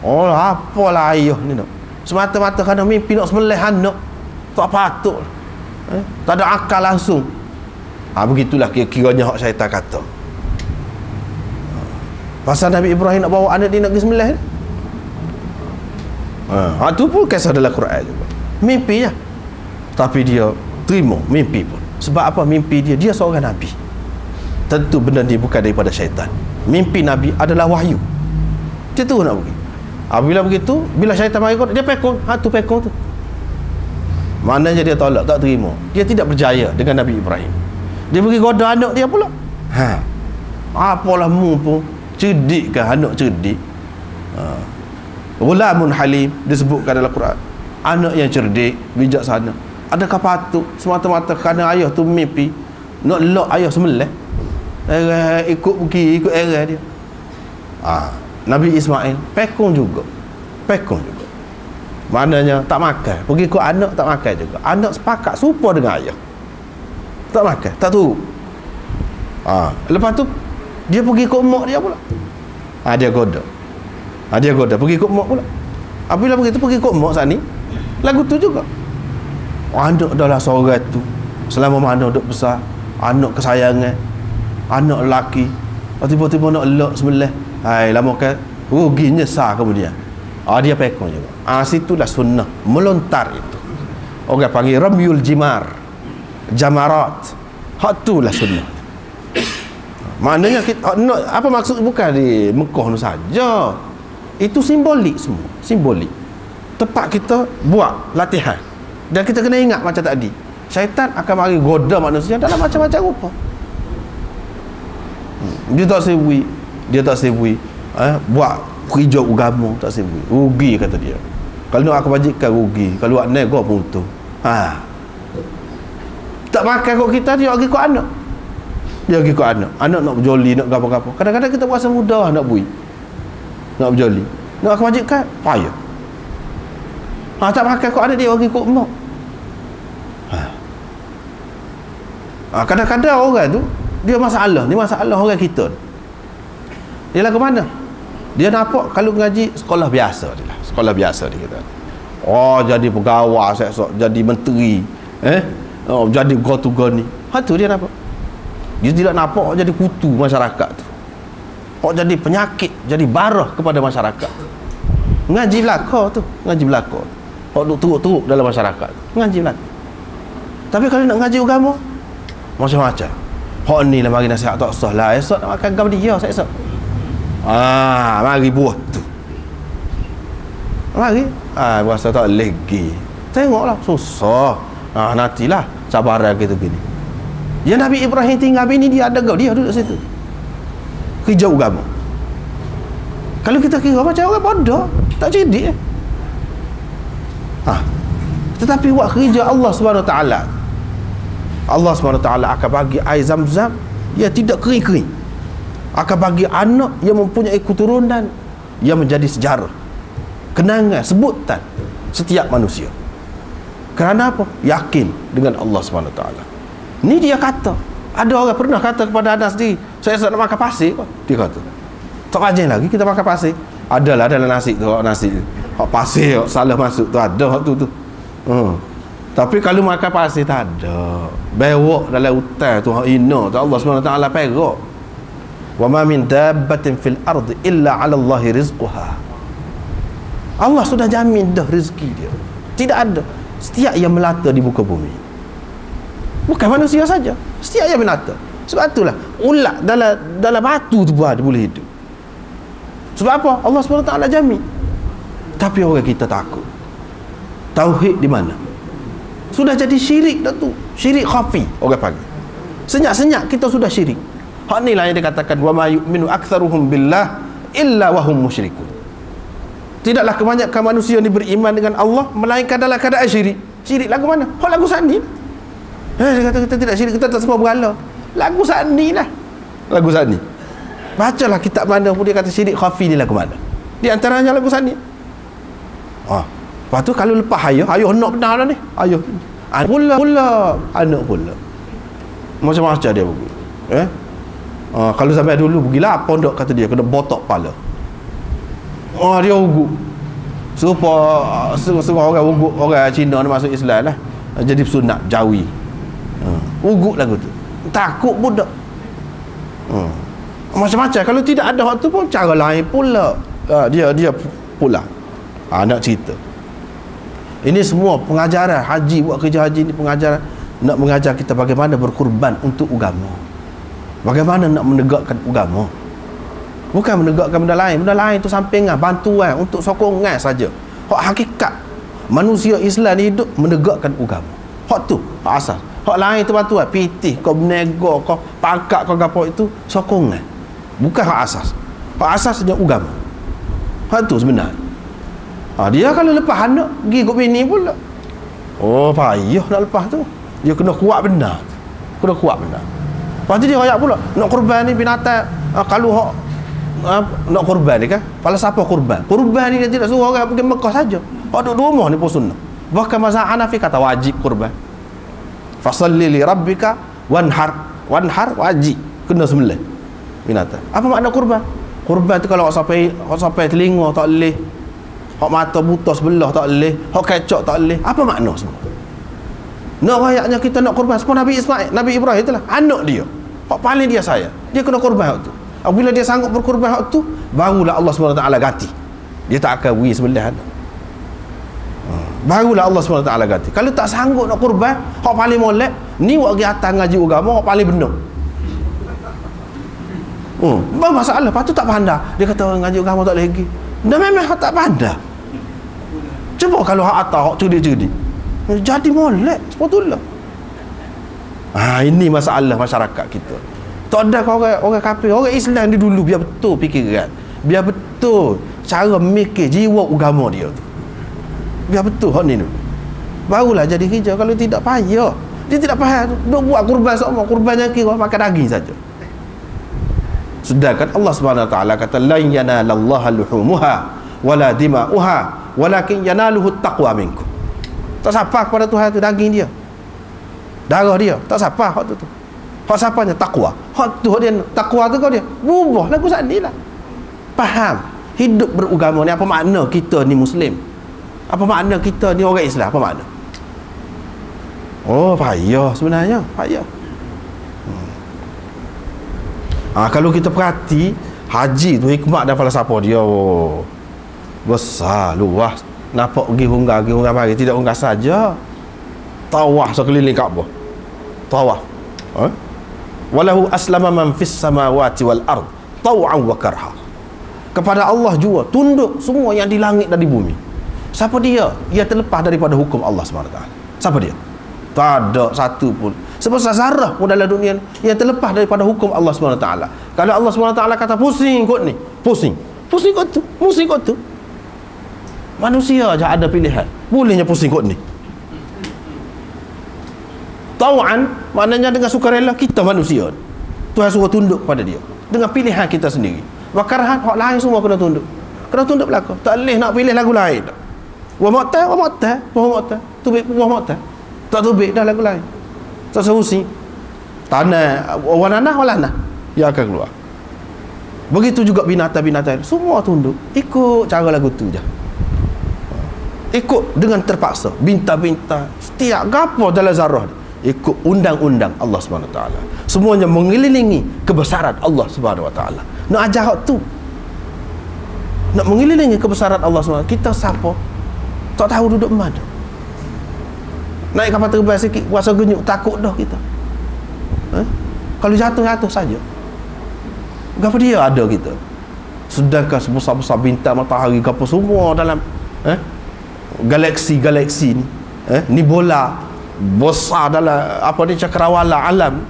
Apalah ayah ni nak, semata-mata kerana mimpi nak sembelih anak, tak patut, tak ada akal langsung. Begitulah kira-kiranya hak syaitan kata. Pasal Nabi Ibrahim nak bawa anak dia nak pergi sembelih. Itu pun kisah dalam Quran juga. Mimpi je, tapi dia terima mimpi pun. Sebab apa mimpi dia? Dia seorang Nabi. Tentu benda ni bukan daripada syaitan. Mimpi Nabi adalah wahyu. Dia tu nak pergi. Bila begitu, bila syaitan mari dia pekong, tu pekong tu. Maknanya dia tolak, tak terima. Dia tidak berjaya dengan Nabi Ibrahim. Dia pergi goda anak dia pula. Apalah mu pun cerdik kan, anak cerdik. Ghulamun halim disebutkan dalam Quran. Anak yang cerdik, bijaksana. Adakah patut semata-mata kerana ayah tu mimpi nak lock ayah sembelih, ikut pergi, ikut era dia? Nabi Ismail pekong juga. Maknanya tak makan, pergi ikut anak tak makan juga. Anak sepakat serupa dengan ayah, tak makan, tak turut. Lepas tu dia pergi ikut mak dia pula. Dia goda pergi ikut mak pula. Apabila begitu pergi ikut mak saat ni, lagu tu juga. Anak adalah seorang tu selama mana duduk besar, anak kesayangan, anak lelaki, tiba-tiba nak elok sembelih, lama kan rugi nyesal kemudian. Dia pekong juga. Situlah sunnah melontar itu. Orang panggil ramyul jamarat. Hak tu lah sunnah. Maknanya kita, apa maksud bukan di Mekah tu saja. Itu simbolik semua, simbolik. Tempat kita buat latihan. Dan kita kena ingat macam tadi, syaitan akan mari goda manusia dalam macam-macam rupa. Dia tak sibui, buat kerja agama tak sibui. Rugi kata dia. Kalau nak aku bajikan rugi, kalau buat nego pun untung. Tak pakai kok kita, dia pergi kok anak. Dia pergi kok anak. Anak nak berjoli, nak apa-apa. Kadang-kadang kita berasa mudah nak bui, nak berjoli. Nak aku bajikan, payah. Tak pakai kok anak, dia pergi kok mak. Kadang-kadang orang tu dia masalah, ni masalah orang kita. Dia lah ke mana? Dia nampak kalau ngaji sekolah biasa dia lah. Sekolah biasa dia kata. Jadi pegawai esok, jadi menteri, jadi gotu-goni. Tu dia nampak. Dia tidak nampak jadi kutu masyarakat tu. Jadi penyakit, jadi barah kepada masyarakat. Ngaji belaka tu, ngaji belaka. Duk teruk-teruk dalam masyarakat. Ngaji belaka. Tapi kalau nak ngaji agama, macam-macam. Hak ni lah mari nasihat tak sah lah. Esok nak makan gam dia esok. Mari buat tu. Mari. Berasa tak lagi. Tengoklah susah. Nantilah cabaran kita gini. Ya Nabi Ibrahim tinggal bini dia ada gau, dia duduk situ. Kerja agama. Kalau kita kira macam orang bodoh, tak cerdik. Tetapi buat kerja Allah Subhanahu Wa Taala. Allah SWT akan bagi air Zam-Zam yang tidak kering-kering. Akan bagi anak yang mempunyai keturunan yang menjadi sejarah, kenangan, sebutan setiap manusia. Kerana apa? Yakin dengan Allah SWT. Ni dia kata. Ada orang pernah kata kepada anak sendiri, saya nak makan pasir kok. Dia kata, tak rajin lagi kita makan pasir. Adalah dalam nasi tu, nasi pasir salah masuk tu, ada tu. Tapi kalau makan pasir tak ada. Bewok dalam hutan tu hak ina tu Allah SWT perak. Wa ma min dabbatin fil ardi illa 'ala Allahi rizquha. Allah sudah jamin dah rezeki dia. Tidak ada setiap yang melata di muka bumi. Bukan manusia saja, setiap yang melata. Sebab itulah ulat dalam batu tu pun dia boleh hidup. Sebab apa? Allah SWT jamin. Tapi orang kita takut. Tauhid di mana? Sudah jadi syirik dah tu. Syirik khafi orang panggil. Senyap-senyap kita sudah syirik. Hak ni lah yang dikatakan wa ma yu'minu aktsaruhum billah illa wa hum musyrikun. Tidaklah kebanyakan manusia ni beriman dengan Allah melainkan dalam keadaan syirik. Syirik lagu mana? Hak lagu sani. Dia kata kita tidak syirik, kita tak semua berhala. Lagu sani lah. Lagu sani. Bacalah kitab mana pun dia kata syirik khafi ni lagu mana. Di antaranya lagu sani. Lepas tu kalau lepas ayah nak benar dah ni. Ayah pula anak pula. Macam-macam dia pergi. Kalau sampai dulu pergilah pondok kata dia kena botok kepala. Dia ugut. Supaya setengah orang ugut, orang Cina ni masuk Islam lah. Jadi sunat Jawi. Ugut lagu tu. Takut budak. Macam-macam. Kalau tidak ada waktu pun cara lain pula. Dia pula. Nak cerita. Ini semua pengajaran haji, buat kerja haji ni pengajaran nak mengajar kita bagaimana berkorban untuk agama. Bagaimana nak menegakkan agama. Bukan menegakkan benda lain. Benda lain tu sampingan, bantuan untuk sokongan saja. Hak hakikat manusia Islam ni hidup menegakkan agama. Hak tu, hak asas. Hak lain tu bantuan, pitih kau berniaga kau pangkat kau gapo itu sokongan. Bukan hak asas. Hak asasnya agama. Hak tu sebenarnya. Dia kalau lepas anak pergi ikut bini pula. Payah nak lepas tu. Dia kena kuat benar. Kena kuat benar. Lepas tu dia rakyat pula nak korban ni binatang. Kalau nak korban ni kan, kepala siapa korban? Korban ni dia tidak suruh orang pergi Mekah saja. Hak duduk di rumah ni pun sunnah. Bahkan mazhab Hanafi kata wajib korban. Fasalli li rabbika wanhar. Wanhar wajib, kena sembelih binatang. Apa makna korban? Korban tu kalau sampai telinga tak boleh, hak mata buta sebelah tak boleh, hak kecok tak boleh. Apa makna semua? Nak rayaknya kita nak korban seperti Nabi Ismail, Nabi Ibrahim itulah anak dia. Hak paling dia sayang. Dia kena korban hak tu. Apabila dia sanggup berkorban hak tu, barulah Allah SWT ganti. Dia tak akan beri sembelih anak. Barulah Allah SWT kata, kalau tak sanggup nak kurban, hak paling molek ni wak pergi atas ngaji agama, hak paling benar. Masalah, lepas tu tak pandai. Dia kata orang ngaji agama tak lagi. Dah memang hak tak pandai. Cuba kalau hak atas, hak cerdik-cerdik, jadi molek sepatutnya. Ini masalah masyarakat kita. Tak ada orang kafir, orang Islam ni dulu biar betul fikiran, biar betul cara mikir jiwa agama dia tu. Biar betul hak ni dulu. Barulah jadi hijau. Kalau tidak payah. Dia tidak payah duk buat kurban semua, kurban yang kira makan daging saja. Sedangkan Allah Subhanahu Wa Taala kata la yanalallaha luhumuha wala dima'uha walakin yanaluhu taqwa minkum. Tak sapa kepada Tuhan tu daging dia, darah dia, tak sapa hak tu. Hak sapanya takwa. Hak tu dia takwa tu kau dia. Berubah lagu sanilah. Faham hidup beragama ni apa makna kita ni muslim? Apa makna kita ni orang Islam? Apa makna? Oh, payah sebenarnya, payah. Kalau kita perhati haji tu hikmat dan falsafah dia besar, luas. Nampak pergi hungar mari, tidak hungar saja. Tawaf sekeliling Kaabah. Tawaf. Walahu aslama man fis samawati wal ard taw'an wa karha. Kepada Allah jua tunduk semua yang di langit dan di bumi. Siapa dia? Ia terlepas daripada hukum Allah SWT. Siapa dia? Tak ada satu pun sebesar zarah pun dalam dunia yang terlepas daripada hukum Allah SWT. Kalau Allah SWT kata pusing kot ni, pusing kot tu, pusing kot tu. Manusia aja ada pilihan, bolehnya pusing kot ni. Tau'an maknanya dengan sukarela, kita manusia. Tuhan suruh tunduk kepada dia dengan pilihan kita sendiri. Wakarahan hak lain semua kena tunduk. Kena tunduk belaka. Tak boleh nak pilih lagu lain. Wa mu'tah, tubik wa mu'tah. Tak tubik dah lagu lain. Tak sehusi. Tanah walanah yang akan keluar. Begitu juga binatang-binatang semua tunduk ikut cara lagu tu je. Ikut dengan terpaksa. Bintang-bintang setiap gapo dalam zarah ikut undang-undang Allah SWT. Semuanya mengelilingi kebesaran Allah SWT. Nak ajar hak tu, nak mengelilingi kebesaran Allah SWT. Kita siapa? Tak tahu duduk mana. Naik kapal terbang sikit, rasa genyuk, takut dah kita. Kalau jatuh saja. Kenapa dia ada kita? Sedangkan sebesar-besar bintang, matahari, apa semua dalam galaksi ni, ni bola besar dalam apa ni cakrawala alam,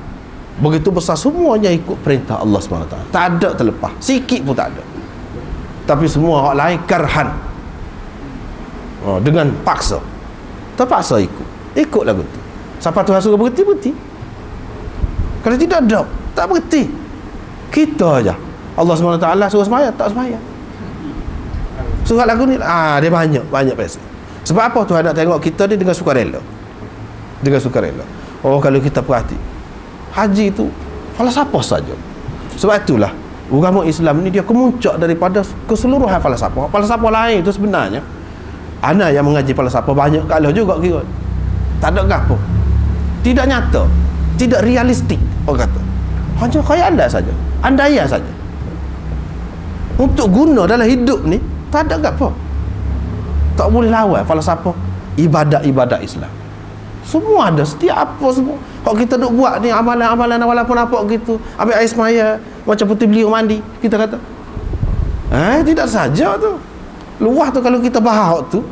begitu besar, semuanya ikut perintah Allah SWT. Tak ada terlepas, sikit pun tak ada. Tapi semua hak lain karhan, dengan paksa, terpaksa ikut lagu tu. Siapa Tuhan suruh berhenti. Kalau tidak ada, tak berhenti. Kita aja Allah SWT suruh semaya, tak semaya. Surat lagu ni dia banyak pesa. Sebab apa Tuhan nak tengok kita ni dengan sukarela. Kalau kita perhati haji tu falsafah saja. Sebab itulah agama Islam ni dia kemuncak daripada keseluruhan falsafah. Falsafah lain tu sebenarnya anak yang mengaji falsafah banyak kalah juga kira. Tak ada gapo. Tidak nyata, tidak realistik orang kata. Hanya khayalan saja, andaian saja. Untuk guna dalam hidup ni tak ada gapo. Tak boleh lawan falsafah ibadat Islam. Semua ada, setiap apa semua. Kalau kita duk buat ni amalan walaupun apa gitu, ambil air semaya macam putih beliau mandi, kita kata tidak saja tu. Luah tu kalau kita bahas tu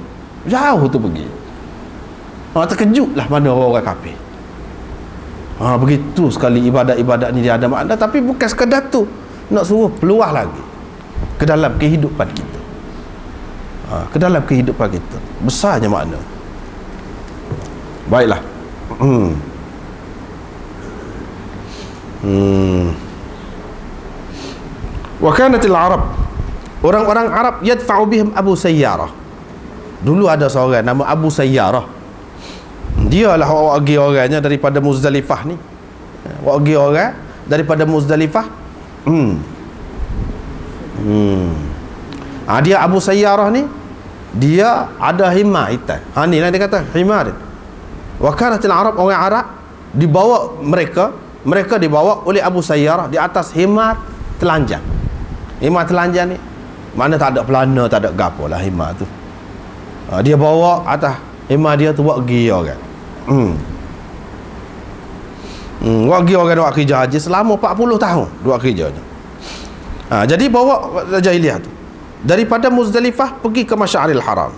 jauh tu pergi. Terkejutlah mana orang kafir. Begitu sekali ibadat-ibadat ni dia ada makna, tapi bukan sekadar tu, nak suruh peluah lagi ke dalam kehidupan kita. Ke dalam kehidupan kita besarnya makna. Baiklah. Wa kanatil Arab, orang-orang Arab yadfa'u bihim Abu Sayyarah. Dulu ada seorang nama Abu Sayyarah. Dialah wagi orangnya daripada Muzdalifah ni. Wagi orang daripada Muzdalifah. Dia Abu Sayyarah ni, dia ada himar hitam. Ni lah dia kata himar dia. Wa kanatil Arab, orang Arab dibawa mereka dibawa oleh Abu Sayyarah di atas himar telanjang. Himar telanjang ni mana tak ada pelana, tak ada gapo lah himar tu. Dia bawa atas Emang dia tu buat pergi orang. Buat pergi orang buat kerja haji selama 40 tahun buat kerjanya. Jadi bawa jahiliah tu daripada Muzdalifah pergi ke Masy'aril Haram.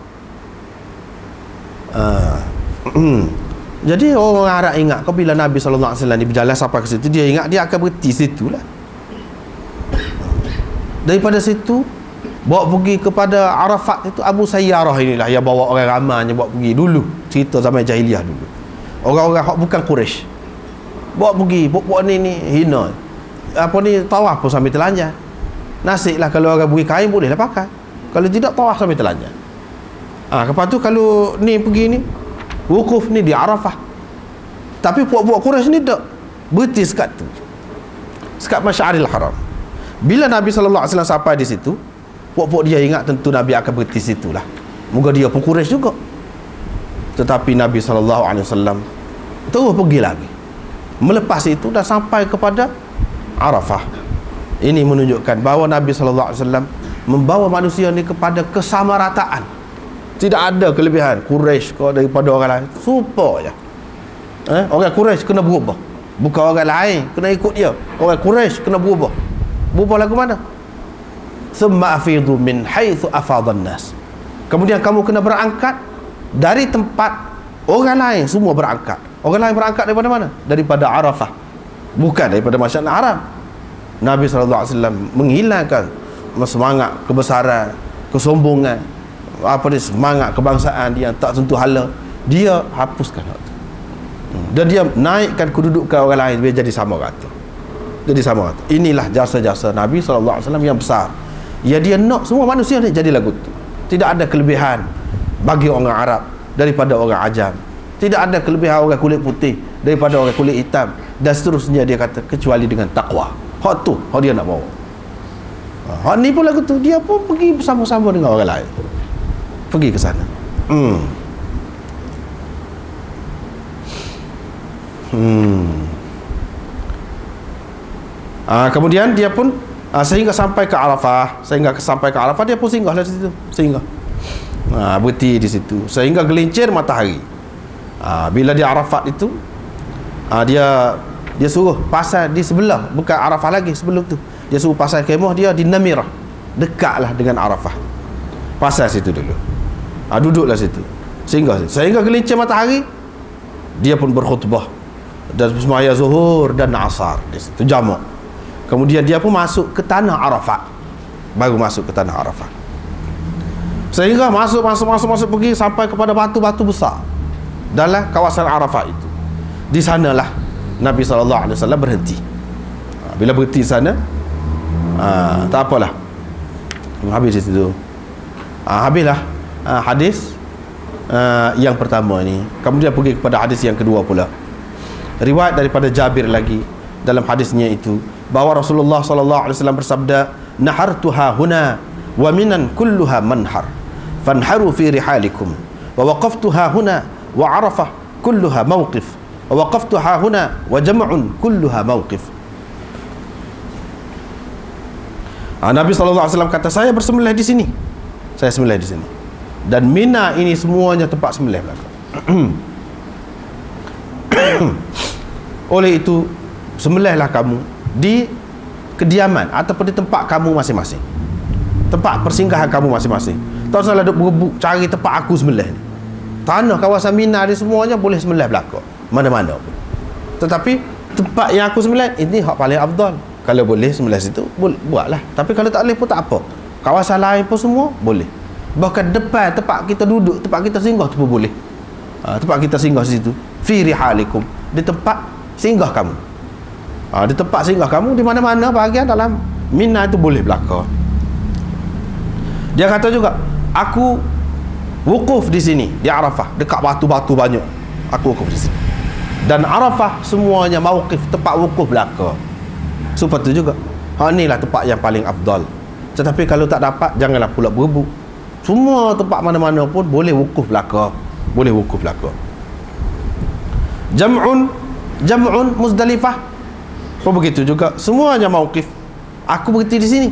Jadi orang Arab ingat kau bila Nabi SAW ni berjalan sampai ke situ, dia ingat dia akan berhenti situ lah. Daripada situ bawa pergi kepada Arafat itu. Abu Sayyarah inilah yang bawa orang ramainya bawa pergi dulu, cerita zaman jahiliah dulu. Orang-orang hak bukan Quraisy bawa pergi, buat ni hina. Apa ni, tawaf pun sambil telanjang. Nasib lah kalau orang beri kain boleh lah pakai. Kalau tidak, tawaf sambil telanjang. Lepas tu kalau ni pergi ni wukuf ni di Arafah. Tapi puak-puak Quraisy ni tak berhenti sekat tu, sekat Masy'aril Haram. Bila Nabi SAW sampai di situ, puak-puak dia ingat tentu Nabi akan berhenti situ lah. Moga dia pun Quraisy juga. Tetapi Nabi SAW terus pergi lagi, melepas itu dah sampai kepada Arafah. Ini menunjukkan bahawa Nabi SAW membawa manusia ni kepada kesamarataan. Tidak ada kelebihan Quraisy kau daripada orang lain, serupa je. Orang Quraisy kena berubah, bukan orang lain kena ikut dia. Orang Quraisy kena berubah. Berubah lagu mana? Summa afidu min haitsu afadan nas. Kemudian kamu kena berangkat dari tempat orang lain semua berangkat. Orang lain berangkat daripada mana? Daripada Arafah, bukan daripada Masy'aril Haram. Nabi SAW menghilangkan semangat kebesaran, kesombongan, apa ni, semangat kebangsaan dia yang tak tentu hala. Dia hapuskan hal itu. Dan dia naikkan kedudukan orang lain biar jadi sama rata. Jadi sama rata. Inilah jasa-jasa Nabi SAW yang besar. Ya, dia nak semua manusia ni jadi lagu tu. Tidak ada kelebihan bagi orang Arab daripada orang Ajam. Tidak ada kelebihan orang kulit putih daripada orang kulit hitam. Dan seterusnya dia kata, kecuali dengan takwa. Hak tu, hak dia nak bawa. Hak ni pun lagu tu, dia pun pergi bersama-sama dengan orang lain. Pergi ke sana. Kemudian dia pun sehingga sampai ke Arafah. Dia pun singgah di situ. Berhenti di situ sehingga gelincir matahari. Bila di Arafat itu, dia suruh pasal di sebelah, bukan Arafah lagi, sebelum tu dia suruh pasal kemah dia di Namirah, dekatlah dengan Arafah. Pasal situ dulu, duduklah situ sehingga gelincir matahari. Dia pun berkhutbah dan semaya zuhur dan asar di situ jamak. Kemudian dia pun masuk ke tanah Arafat, baru masuk ke tanah Arafat. Sehingga masuk pergi sampai kepada batu-batu besar dalam kawasan Arafat itu. Di sanalah Nabi SAW berhenti. Bila berhenti di sana, tak apalah, habis di situ. Habislah hadis yang pertama ni. Kemudian pergi kepada hadis yang kedua pula. Riwayat daripada Jabir lagi dalam hadisnya itu bahawa Rasulullah SAW bersabda, nahartuha huna wa minan kulluha manhar fanharu fi rihalikum wa waqaftuha huna wa arafah kulluha mawqif wa waqaftuha huna wa jam'un kulluha mawqif. Nabi SAW kata, saya bersembelih di sini, saya sembelih di sini, dan Mina ini semuanya tempat sembelih belaka. Oleh itu sembelihlah kamu di kediaman ataupun di tempat kamu masing-masing, tempat persinggahan kamu masing-masing. Tak usah duk berebut cari tempat aku sembelih ni. Tanah kawasan Mina ni semuanya boleh sembelih belaka, mana-mana pun. Tetapi tempat yang aku sembelih ini hak paling afdal. Kalau boleh sembelih situ, buatlah. Tapi kalau tak boleh pun tak apa, kawasan lain pun semua boleh. Bahkan depan tempat kita duduk, tempat kita singgah tu pun boleh. Tempat kita singgah situ, fi rihalikum, di tempat singgah kamu. Di tempat singgah kamu di mana-mana bahagian dalam Mina itu boleh belaka. Dia kata juga, aku wukuf di sini di Arafah, dekat batu-batu banyak. Aku wukuf di sini. Dan Arafah semuanya mauqif, tempat wukuf belaka. Seperti juga, inilah tempat yang paling afdal. Tetapi kalau tak dapat, janganlah pula berebut. Semua tempat mana-mana pun boleh wukuf belaka, boleh wukuf belaka. Jam'un Muzdalifah pun begitu juga, semuanya mauqif. Aku berhenti di sini.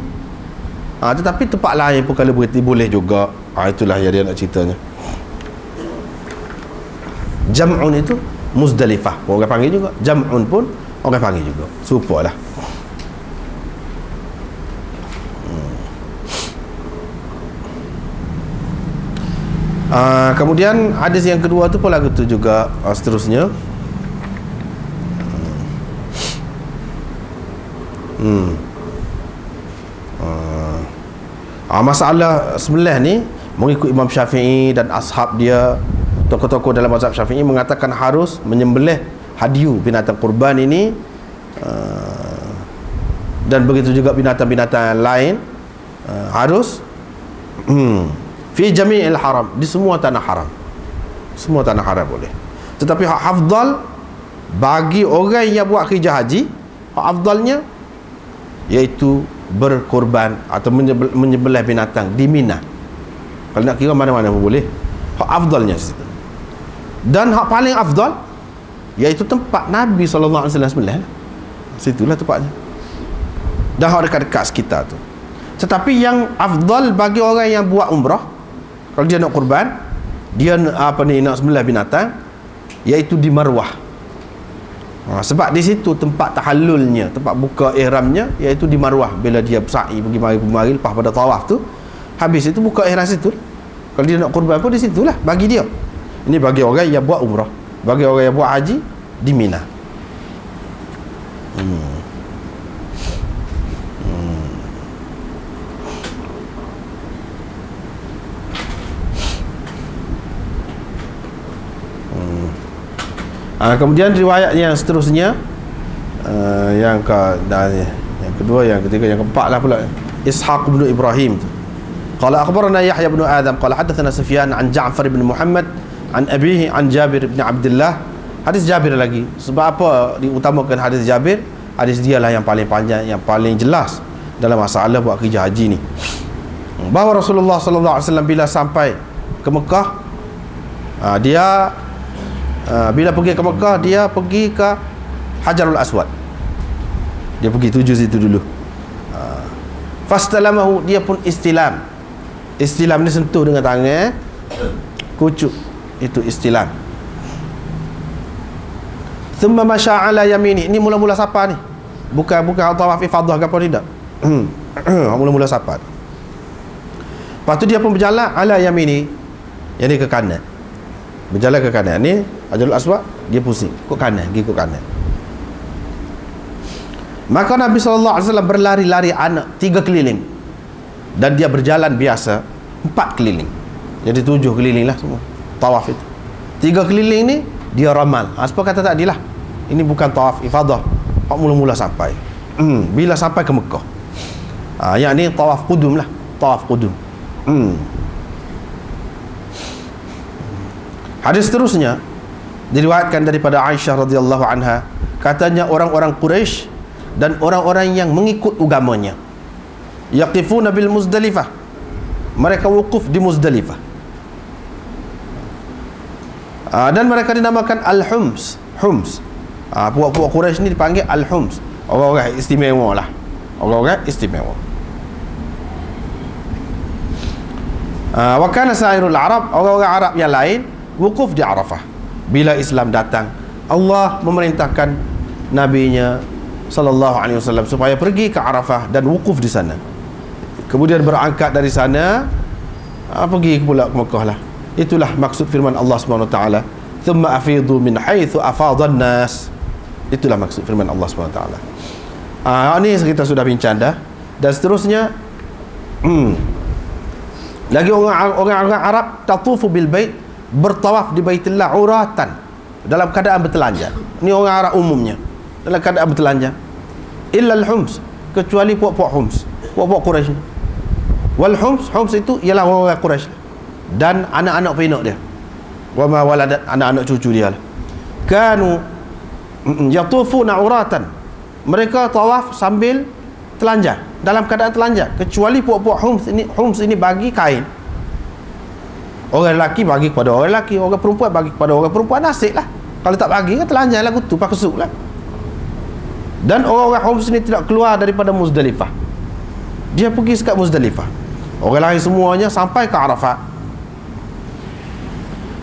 Tetapi tempat lain pun kalau berhenti boleh juga. Itulah yang dia nak ceritanya. Jam'un itu Muzdalifah, orang panggil juga. Jam'un pun orang panggil juga. Serupa lah. Kemudian hadis yang kedua tu pun lagu tu juga seterusnya. Masalah sembelih ni mengikut Imam Syafi'i dan ashab dia, tokoh-tokoh dalam mazhab Syafi'i mengatakan harus menyembelih hadiu binatang kurban ini, dan begitu juga binatang-binatang lain harus fi jami'il haram, di semua tanah haram. Semua tanah haram boleh. Tetapi hak afdal bagi orang yang buat kerja haji, hak afdalnya iaitu berkorban atau menyembelih binatang di Mina. Kalau nak kira mana-mana pun boleh. Hak afdalnya situ. Dan hak paling afdal iaitu tempat Nabi SAW sembelih. Situlah tempatnya. Dan hak dekat-dekat sekitar tu. Tetapi yang afdal bagi orang yang buat umrah, kalau dia nak kurban, dia nak sembelih binatang, iaitu di Marwah. Sebab di situ tempat tahallulnya, tempat buka ihramnya, iaitu di Marwah. Bila dia bersa'i pergi mari lepas pada tawaf tu, habis itu buka ihram situ. Kalau dia nak kurban pun di situlah bagi dia. Ini bagi orang yang buat umrah. Bagi orang yang buat haji di Mina. Kemudian riwayat yang seterusnya, yang kedua, yang ketiga, yang keempat lah pula, Ishaq bin Ibrahim. Qala akhbarana Yahya bin Adam qala hadatsana Sufyan an Ja'far bin Muhammad an abihi an Jabir bin Abdullah. Hadis Jabir lagi. Sebab apa diutamakan hadis Jabir? Hadis dialah yang paling panjang, yang paling jelas dalam masalah buat kerja haji ni. Bahawa Rasulullah sallallahu alaihi wasallam bila sampai ke Mekah, bila pergi ke Mekah, dia pergi ke Hajarul Aswad. Dia pergi tuju situ dulu. Fastalamahu, dia pun istilam. Istilam ni sentuh dengan tangan, kucuk, itu istilam. Thumma masya ala yamini. Ini mula-mula sapa ni. Bukan tawaf ifadah ke apa tidak. Mula-mula sapa. Lepas tu dia pun berjalan ala yamini, yang ni ke kanan. Berjalan ke kanan. Ni Hajarul Aswad, dia pusing ke kanan, pergi ke kanan. Maka Nabi SAW berlari-lari anak 3 keliling, dan dia berjalan biasa 4 keliling. Jadi 7 keliling lah semua tawaf itu. 3 keliling ni dia ramal. Sebab kata tadi lah, ini bukan tawaf ifadah. Hak mula-mula sampai bila sampai ke Mekah, yang ni tawaf qudum lah. Tawaf qudum. Hadis seterusnya diriwayatkan daripada Aisyah radhiyallahu anha, katanya orang-orang Quraisy dan orang-orang yang mengikut agamanya yaqifuna bil Muzdalifah, mereka wukuf di Muzdalifah, dan mereka dinamakan Al-Hums. Puak-puak Quraisy ni dipanggil Al-Hums, orang-orang istimewa lah, orang-orang istimewa. Wa kana sa'irul Arab, orang-orang Arab yang lain wukuf di Arafah. Bila Islam datang, Allah memerintahkan nabinya sallallahu alaihi wasallam supaya pergi ke Arafah dan wukuf di sana. Kemudian berangkat dari sana, pergi pula ke Mekah lah. Itulah maksud firman Allah Subhanahu wa taala, "Tsumma afidu min haitsu afadhan nas." Itulah maksud firman Allah Subhanahu wa taala. Ini kita sudah bincang dah. Dan seterusnya, lagi orang Arab tatufu bil bait, bertawaf di Baitullah uratan, dalam keadaan bertelanjang. Ini orang Arab umumnya dalam keadaan bertelanjang. Illa al-Hums, kecuali puak-puak Hums, puak-puak Quraisy. Wal Hums itu ialah orang Quraisy dan anak-anak pinak dia. Wa ma waladat, anak-anak cucu dia lah. Kanu yatufuna uratan, mereka tawaf sambil telanjang, dalam keadaan telanjang, kecuali puak-puak Hums ini bagi kain. Orang lelaki bagi kepada orang lelaki, orang perempuan bagi kepada orang perempuan, nasib lah. Kalau tak bagi kan telanjang lah, kutu pakesuk lah. Dan orang-orang Hums ni tidak keluar daripada Muzdalifah. Dia pergi sekat Muzdalifah. Orang lain semuanya sampai ke Arafah.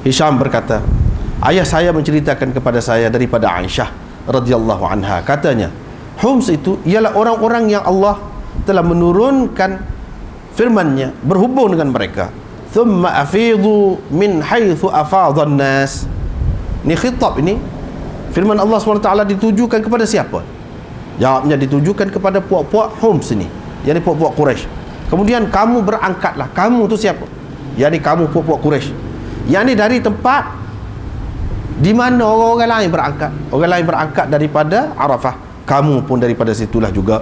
Hisham berkata, ayah saya menceritakan kepada saya daripada Aisyah radhiyallahu anha, katanya Hums itu ialah orang-orang yang Allah telah menurunkan firman-Nya berhubung dengan mereka. Thumma afidu min haitsu afadhan nas. Ni khitab ini, firman Allah SWT ditujukan kepada siapa? Jawabnya ditujukan kepada puak-puak Hums ini, yakni puak-puak Quraisy. Kemudian kamu berangkatlah. Kamu tu siapa? Yakni kamu puak-puak Quraisy. Yakni dari tempat di mana orang-orang lain berangkat. Orang lain berangkat daripada Arafah, kamu pun daripada situlah juga.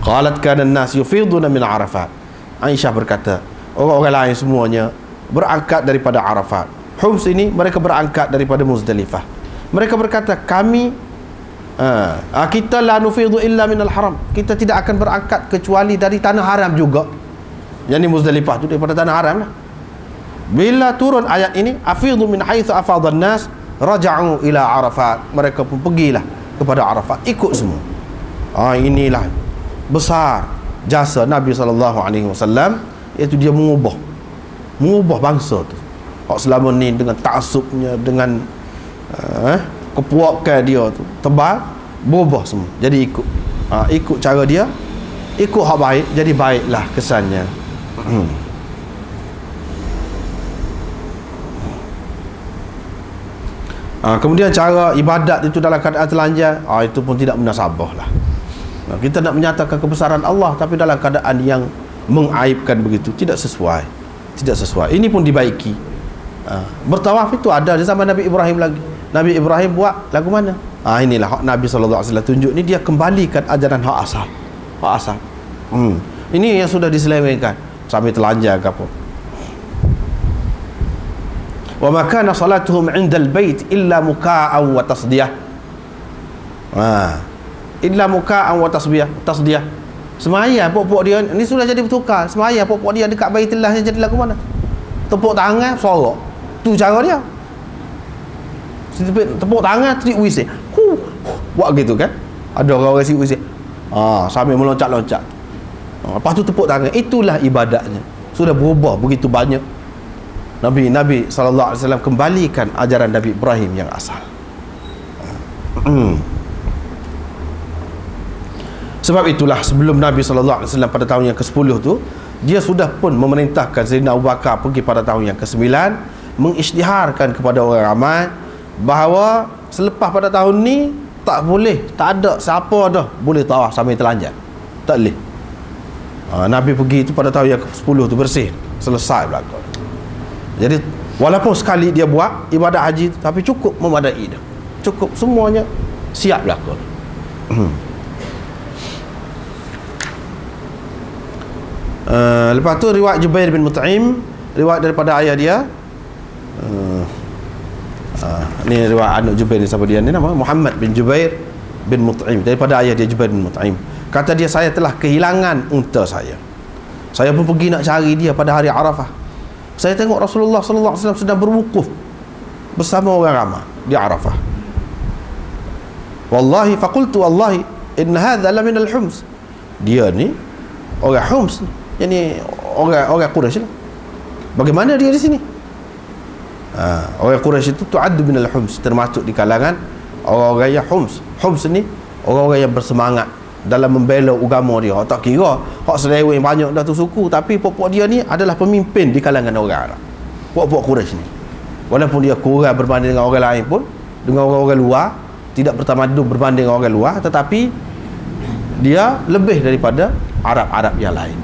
Qalat kana an-nas yufiduna min Arafat. Aisyah berkata, orang-orang lain semuanya berangkat daripada Arafat. Hums ini mereka berangkat daripada Muzdalifah. Mereka berkata, kami kita la nufidu illa minal haram. Kita tidak akan berangkat kecuali dari tanah haram juga. Yang ni Muzdalifah tu daripada tanah haram lah. Bila turun ayat ini, afidu min haitsu afadhan nas, raja'u ila Arafat. Mereka pun pergilah kepada Arafat, ikut semua. Inilah besar jasa Nabi SAW, iaitu dia mengubah bangsa tu. Selama ni dengan ta'assubnya, dengan kepuakan dia tu tebal, berubah semua jadi ikut cara dia, ikut hak baik, jadi baiklah kesannya. Kemudian cara ibadat itu dalam keadaan telanjang, itu pun tidak munasabah lah. Kita nak menyatakan kebesaran Allah tapi dalam keadaan yang mengaibkan begitu, tidak sesuai. Ini pun dibaiki. Bertawaf itu ada di zaman Nabi Ibrahim lagi. Nabi Ibrahim buat lagu mana? Inilah hak Nabi SAW tunjuk ni, dia kembalikan ajaran hak asal. Ini yang sudah diselewengkan sampai telanjang ke apa. Wa ma kana salatuhum 'indal bait illa muka'an wa tasdiyah. Illa muka'an wa tasdiyah. Semaya pokok dia ni sudah jadi bertukar. Semaya pokok dia dekat Baitullah jadi lagu mana? Tepuk tangan, sorak. Tu cara dia. Tepuk tangan, trik wisi. Buat gitu kan? Ada orang trik wisi. Sambil meloncat-loncat. Lepas tu tepuk tangan. Itulah ibadatnya. Sudah berubah begitu banyak. Nabi SAW kembalikan ajaran Nabi Ibrahim yang asal. Sebab itulah sebelum Nabi SAW pada tahun yang ke-10 tu, dia sudah pun memerintahkan Sayyidina Abu Bakar pergi pada tahun yang ke-9, mengisytiharkan kepada orang ramai bahawa selepas pada tahun ni tak boleh, tak ada siapa dah boleh tawaf sambil telanjang. Tak boleh. Nabi pergi itu pada tahun yang ke-10 tu, bersih, selesai belakang. Jadi walaupun sekali dia buat ibadat haji, tapi cukup memadai dah. Cukup semuanya siap belakang. Lepas tu riwayat Jubair bin Mut'im, riwayat daripada ayah dia. Ni riwayat anak Jubair ni, siapa dia ni nama? Muhammad bin Jubair bin Mut'im, daripada ayah dia Jubair bin Mut'im. Kata dia, saya telah kehilangan unta saya. Saya pun pergi nak cari dia pada hari Arafah. Saya tengok Rasulullah SAW sedang berwukuf bersama orang ramai di Arafah. Wallahi faqultu wallahi inna hadha la min al-Hums. Dia ni orang Hums, yani orang Quraisy lah. Bagaimana dia di sini? Orang Quraisy itu tu'addu min al-Hums, termasuk di kalangan orang-orang yang Hums. Hums ni orang-orang yang bersemangat dalam membela agama dia. Tak kira hak seleweng banyak dah tu suku, tapi pokok dia ni adalah pemimpin di kalangan orang Arab. Pokok Quraisy ni, walaupun dia kurang berbanding dengan orang lain pun, dengan orang-orang luar, tidak bertamadun berbanding dengan orang luar, tetapi dia lebih daripada Arab-Arab yang lain.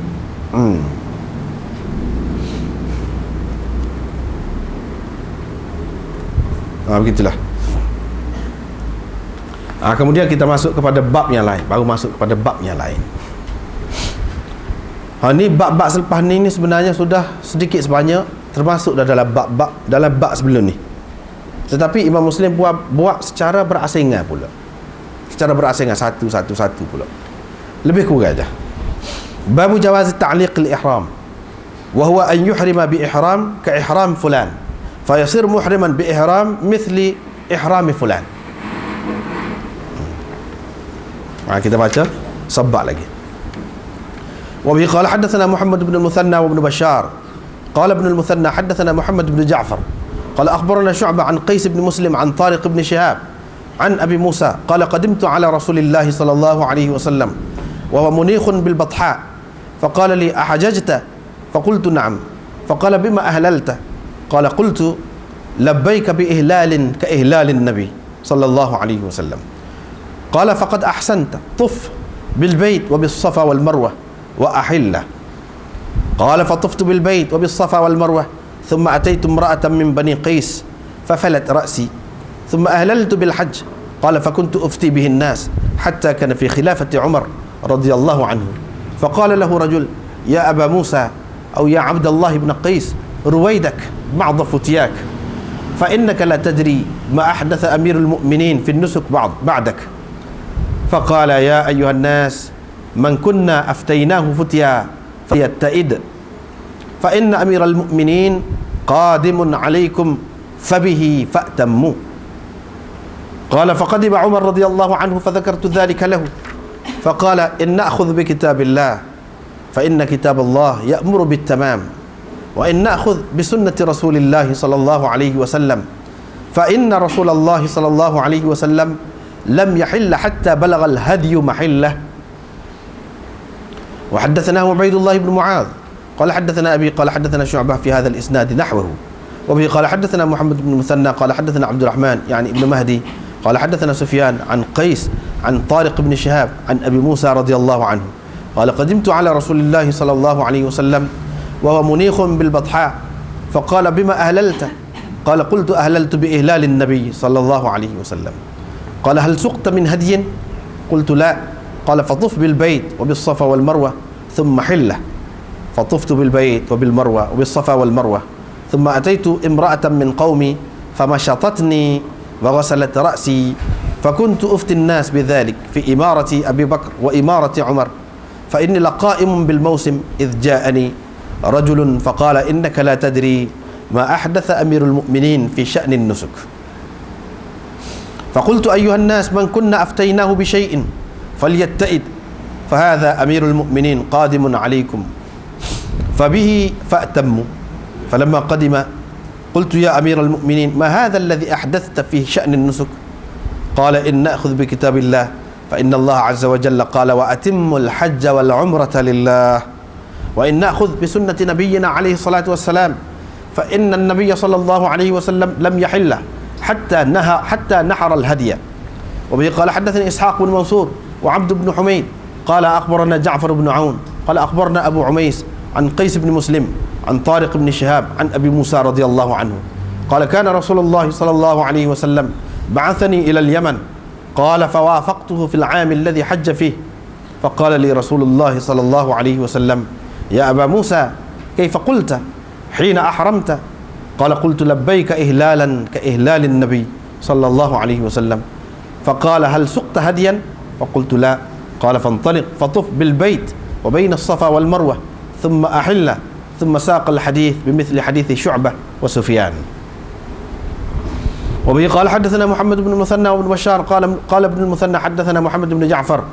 Begitulah. Kemudian kita masuk kepada bab yang lain. Baru masuk kepada bab yang lain. Ni bab-bab selepas ni sebenarnya sudah sedikit sebanyak termasuk dalam bab sebelum ni. Tetapi Imam Muslim buat secara berasingan pula. Secara berasingan satu-satu pula. Lebih kurang aja. Bab jawaz ta'liq al-ihram. Wa huwa an yuhrima bi ihram ka ihram fulan. Fa yasir muhriman bi ihram mithli ihram fulan. Kita baca sabbak lagi. Wa bi qala hadatsana Muhammad bin al-Muthanna wa ibn Bashar. Qala ibn al-Muthanna hadatsana Muhammad bin Ja'far قال أخبرنا شعبة عن قيس بن مسلم عن طارق بن شهاب عن أبي موسى قال قدمت على رسول الله صلى الله عليه وسلم وهو منيخ بالبطحاء فقال لي أحججت؟ فقلت نعم. فقال بما أهللت؟ قال قلت لبيك بإهلال كإهلال النبي صلى الله عليه وسلم. قال فقد أحسنت، طف بالبيت وبالصفا والمروة وأحله. قال فطفت بالبيت وبالصفا والمروة ثم أتيت امرأة من بني قيس ففلت رأسي ثم أهللت بالحج. قال فكنت أفتي به الناس حتى كان في خلافة عمر رضي الله عنه. فقال له رجل يا أبا موسى أو يا عبد الله بن قيس رويدك بعض فتياك فإنك لا تدري ما أحدث أمير المؤمنين في النسك بعدك. فقال يا أيها الناس من كنا أفتيناه فتيا فليتئد فإن أمير المؤمنين قادم عليكم فبه فأتموا. قال فقدم عمر رضي الله عنه فذكرت ذلك له فقال إن نأخذ بكتاب الله فإن كتاب الله يأمر بالتمام وإن نأخذ بسنة رسول الله صلى الله عليه وسلم فإن رسول الله صلى الله عليه وسلم لم يحل حتى بلغ الهدي محله. وحدثناه عبيد الله بن معاذ قال حدثنا أبي قال حدثنا شعبة في هذا الإسناد نحوه. وبه قال حدثنا محمد بن المثنى قال حدثنا عبد الرحمن يعني ابن مهدي قال حدثنا سفيان عن قيس عن طارق بن شهاب عن أبي موسى رضي الله عنه قال قدمت على رسول الله صلى الله عليه وسلم وهو منيخ بالبطحاء فقال بما أهللت؟ قال قلت أهللت بإهلال النبي صلى الله عليه وسلم. قال هل سقت من هدي؟ قلت لا. قال فطف بالبيت وبالصفا والمروة ثم حله. فطفت بالبيت وبالمروة وبالصفا والمروة ثم أتيت امرأة من قومي فمشطتني وغسلت رأسي فكنت أفتي الناس بذلك في إمارة أبي بكر وإمارة عمر فإني لقائم بالموسم إذ جاءني رجل فقال إنك لا تدري ما أحدث أمير المؤمنين في شأن النسك. فقلت أيها الناس من كنا أفتيناه بشيء فليتئد فهذا أمير المؤمنين قادم عليكم فبه فأتموا. فلما قدم قلت يا أمير المؤمنين ما هذا الذي أحدثت في شأن النسك؟ قال إن نأخذ بكتاب الله فإن الله عز وجل قال وأتموا الحج والعمرة لله وإن نأخذ بسنة نبينا عليه الصلاة والسلام فإن النبي صلى الله عليه وسلم لم يحل حتى نحر الهدي. وبه قال حدثني إسحاق بن منصور وعبد بن حميد قال أخبرنا جعفر بن عون قال أخبرنا أبو عميس عن قيس بن مسلم عن طارق بن شهاب عن أبي موسى رضي الله عنه قال كان رسول الله صلى الله عليه وسلم بعثني إلى اليمن قال فوافقته في العام الذي حج فيه فقال لي رسول الله صلى الله عليه وسلم يا أبا موسى كيف قلت حين أحرمت؟ قال قلت لبيك إهلالا كإهلال النبي صلى الله عليه وسلم. فقال هل سقت هديا؟ فقلت لا. قال فانطلق فطف بالبيت وبين الصفا والمروة ثم أحل ثم ساق الحديث بمثل حديث شعبة وسفيان. وبه قال حدثنا محمد بن المثنى وابن بشار قال ابن المثنى حدثنا محمد بن جعفر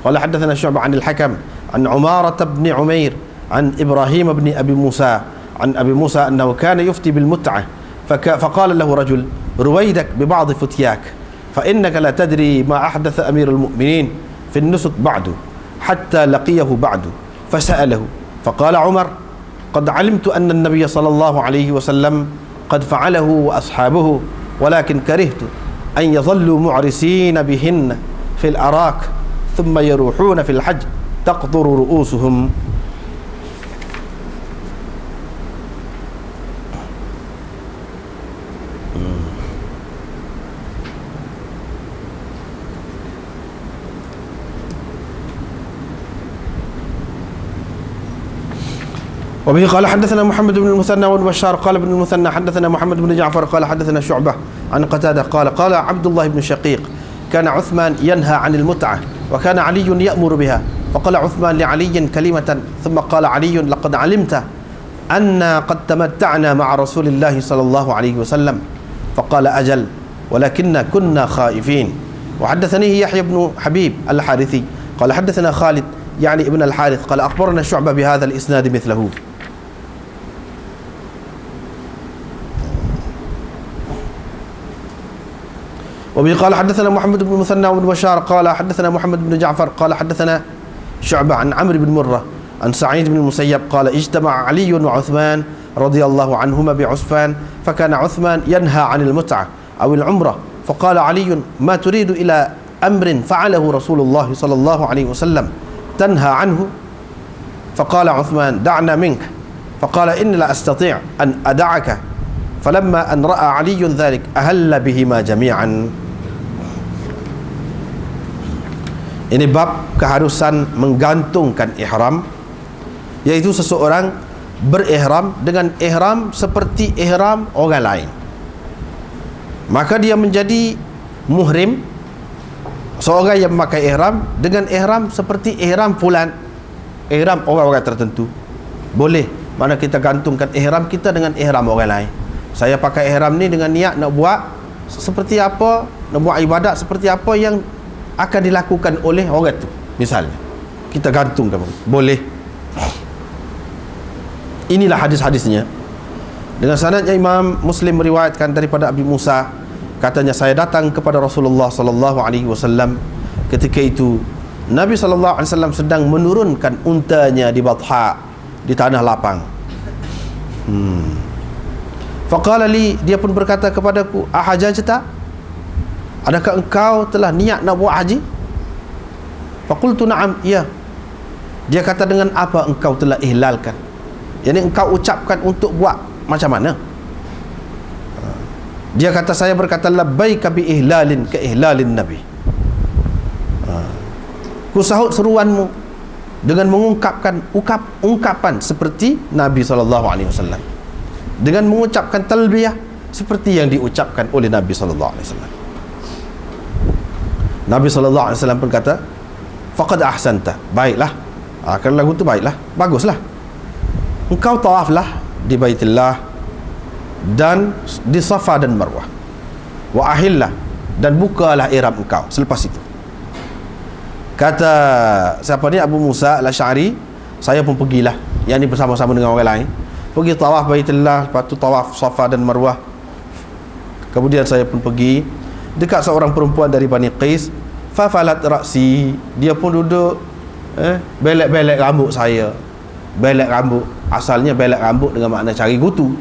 قال حدثنا شعبة عن الحكم عن عمارة بن عمير عن إبراهيم بن أبي موسى عن أبي موسى أنه كان يفتي بالمتعة فقال له رجل رويدك ببعض فتياك فإنك لا تدري ما أحدث أمير المؤمنين في النسك بعد حتى لقيه بعد. فسأله فقال عمر قد علمت أن النبي صلى الله عليه وسلم قد فعله وأصحابه ولكن كرهت أن يظلوا معرسين بهن في الأراك ثم يروحون في الحج تقطر رؤوسهم. وبه قال حدثنا محمد بن المثنى وابن بشار قال ابن المثنى حدثنا محمد بن جعفر قال حدثنا شعبة عن قتادة قال عبد الله بن شقيق كان عثمان ينهى عن المتعة وكان علي يأمر بها فقال عثمان لعلي كلمة ثم قال علي لقد علمت أن قد تمتعنا مع رسول الله صلى الله عليه وسلم فقال أجل ولكن كنا خائفين. وحدثني يحيى بن حبيب الحارثي قال حدثنا خالد يعني ابن الحارث قال أخبرنا شعبة بهذا الإسناد مثله. وبه قال حدثنا محمد بن مثنى بن بشار قال حدثنا محمد بن جعفر قال حدثنا شعبة عن عمرو بن مرة عن سعيد بن المسيب قال اجتمع علي وعثمان رضي الله عنهما بعسفان فكان عثمان ينهى عن المتعة أو العمرة فقال علي ما تريد إلى أمر فعله رسول الله صلى الله عليه وسلم تنهى عنه فقال عثمان دعنا منك فقال إني لا أستطيع أن أدعك فلما أن رأى علي ذلك أهل بهما جميعا. Ini bab keharusan menggantungkan ihram, yaitu seseorang berihram dengan ihram seperti ihram orang lain, maka dia menjadi muhrim, seorang yang memakai ihram dengan ihram seperti ihram fulan, ihram orang-orang tertentu. Boleh, mana kita gantungkan ihram kita dengan ihram orang lain. Saya pakai ihram ni dengan niat nak buat seperti apa, nak buat ibadat seperti apa yang akan dilakukan oleh orang tu, misalnya kita gantungkan, boleh. Inilah hadis-hadisnya. Dengan sanadnya Imam Muslim meriwayatkan daripada Abi Musa, katanya saya datang kepada Rasulullah sallallahu alaihi wasallam ketika itu Nabi sallallahu alaihi wasallam sedang menurunkan untanya di Batha, di tanah lapang. Faqala li, dia pun berkata kepadaku, ahajajta, adakah engkau telah niat nak buat haji? Faqultu na'am, ya. Dia kata dengan apa engkau telah ihlalkan? Yani engkau ucapkan untuk buat macam mana? Dia kata, saya berkata labbaika bi ihlalin ka ihlalin nabi. Ku sahut seruanmu dengan mengungkapkan ungkapan seperti Nabi SAW, dengan mengucapkan talbiyah seperti yang diucapkan oleh Nabi SAW. Nabi SAW berkata, faqad ahsanta, baiklah. Kalau lagu tu baiklah, baguslah. Engkau tawaflah di Baitillah dan di Safa dan Marwah, wa ahillah, dan bukalah ihram engkau selepas itu. Kata siapa ni, Abu Musa al-Asy'ari, saya pun pergilah, yang ni bersama-sama dengan orang lain, pergi tawaf Baitillah, lepas tu tawaf Safa dan Marwah. Kemudian saya pun pergi dekat seorang perempuan dari Bani Qais, fafalat ra'si, dia pun duduk belek-belek rambut saya. Belek rambut, asalnya belek rambut dengan makna cari kutu.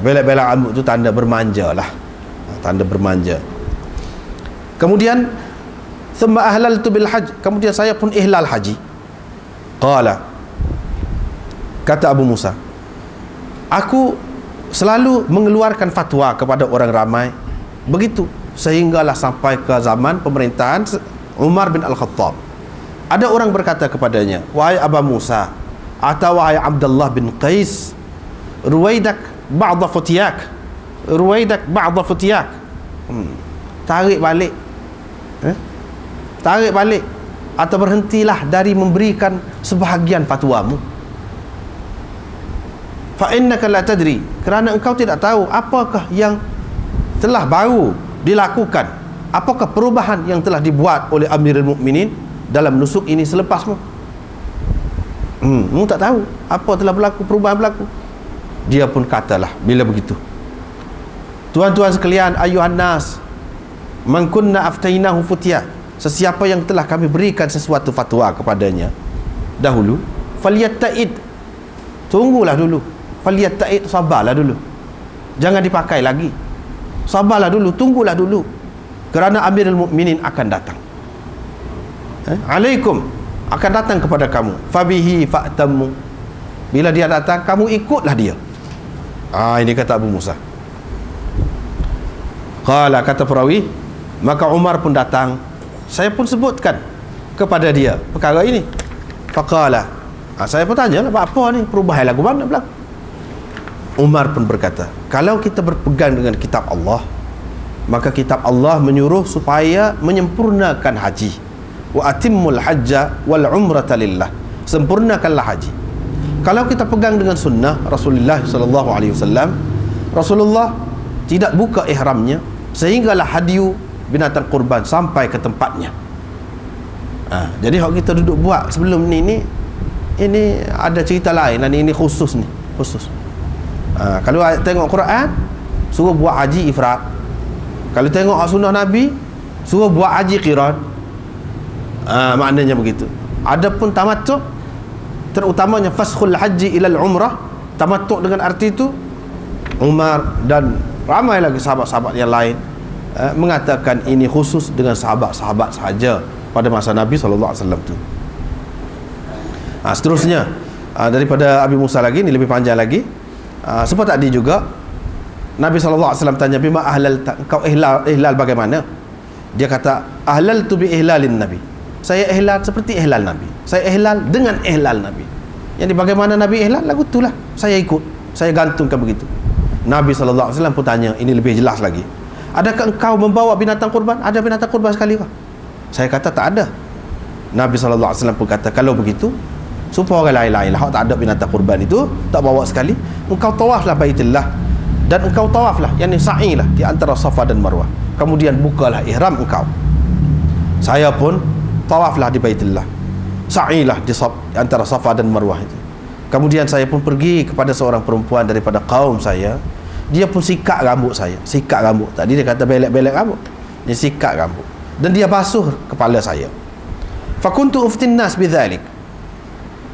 Belek-belek rambut tu tanda bermanja lah, tanda bermanja. Kemudian thumma ahlaltu bil hajj, kemudian saya pun ihlal haji. Qala, kata Abu Musa, aku selalu mengeluarkan fatwa kepada orang ramai begitu, sehinggalah sampai ke zaman pemerintahan Umar bin Al-Khattab. Ada orang berkata kepadanya, wahai Abu Musa, atau wahai Abdullah bin Qais, ruwaidak ba'da futiyak, ruwaidak ba'da futiyak. Tarik balik, tarik balik, atau berhentilah dari memberikan sebahagian fatwamu. Fa innaka la tadri, kerana engkau tidak tahu apakah yang telah baru dilakukan, apakah perubahan yang telah dibuat oleh Amirul Mukminin dalam nusuk ini selepasmu. Mu tak tahu apa telah berlaku, perubahan berlaku. Dia pun katalah bila begitu, tuan-tuan sekalian, ayuhan nas, man kunna aftainahu futiyah, sesiapa yang telah kami berikan sesuatu fatwa kepadanya dahulu, falyatta'id, tunggulah dulu, falyatta'id, sabarlah dulu, jangan dipakai lagi, sabarlah dulu, tunggulah dulu, kerana Amirul Mukminin akan datang. Alaikum, akan datang kepada kamu, fabihi fa'tamu, bila dia datang kamu ikutlah dia. Ini kata Abu Musa. Qala, kata perawi, maka Umar pun datang, saya pun sebutkan kepada dia perkara ini. Faqala, saya pun tanya, apa ni, perubahan lagu mana berlaku? Umar pun berkata, kalau kita berpegang dengan kitab Allah, maka kitab Allah menyuruh supaya menyempurnakan haji. Wa atimmul hajja wal umrata lillah, sempurnakanlah haji. Kalau kita pegang dengan sunnah Rasulullah sallallahu alaihi wasallam, Rasulullah tidak buka ihramnya sehinggalah hadiu binatang kurban sampai ke tempatnya. Jadi hak kita duduk buat sebelum ni ada cerita lain lah, ini khusus ni, khusus. Kalau tengok Quran suruh buat haji ifrad, Kalau tengok sunnah Nabi, suruh buat haji qiran, maknanya begitu. Adapun tamattu', terutamanya faskhul haji ilal umrah, tamattu' dengan arti itu, Umar dan ramai lagi sahabat-sahabat yang lain mengatakan ini khusus dengan sahabat-sahabat sahaja pada masa Nabi SAW tu. Seterusnya daripada Abi Musa lagi, ini lebih panjang lagi. Seperti tadi juga Nabi SAW tanya, bima ahlal, kau ihlal bagaimana? Dia kata, ahlal tu bi ihlalin Nabi. Saya ihlal seperti ihlal Nabi. Saya ihlal dengan ihlal Nabi. Yang bagaimana Nabi ihlal, lagu itulah saya ikut, saya gantungkan begitu. Nabi SAW pun tanya, ini lebih jelas lagi, adakah engkau membawa binatang kurban? Ada binatang kurban sekali kah? Saya kata tak ada. Nabi SAW pun kata, kalau begitu supaya orang lain-lain lah, tak ada binatang kurban itu, tak bawa sekali, engkau tawaflah Baitullah, dan engkau tawaflah, yakni sa'i lah di antara Safa dan Marwah, kemudian bukalah ihram engkau. Saya pun tawaflah di Baitullah, sa'i lah di antara Safa dan Marwah itu. Kemudian saya pun pergi kepada seorang perempuan daripada kaum saya, dia pun sikat rambut saya. Sikat rambut, tadi dia kata belek-belek rambut, dia sikat rambut, dan dia basuh kepala saya. Fakuntu uftin nas bidzalik.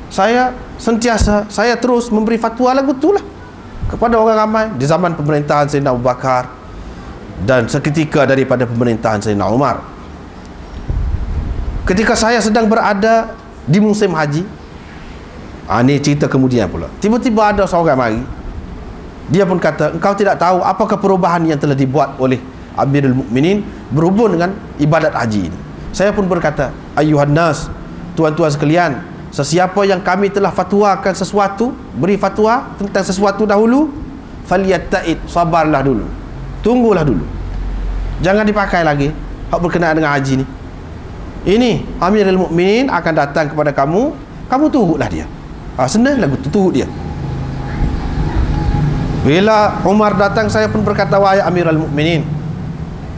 Saya sentiasa, saya terus memberi fatwa lagu itulah kepada orang ramai di zaman pemerintahan Sayyidina Abu Bakar dan seketika daripada pemerintahan Sayyidina Umar. Ketika saya sedang berada di musim haji, ini cerita kemudian pula, tiba-tiba ada seorang mari, dia pun kata, engkau tidak tahu apakah perubahan yang telah dibuat oleh Amirul Mukminin berhubung dengan ibadat haji ini. Saya pun berkata, ayuhan nas, tuan-tuan sekalian, sesiapa yang kami telah fatwakan sesuatu, beri fatwa tentang sesuatu dahulu, falyatta'id, sabarlah dulu, tunggulah dulu, jangan dipakai lagi hak berkenaan dengan haji ni. Ini Amirul Mukminin akan datang kepada kamu, kamu tunggulah dia. Senang lagu tu, tunggu dia. Bila Umar datang, saya pun berkata, wahai Amirul Mukminin,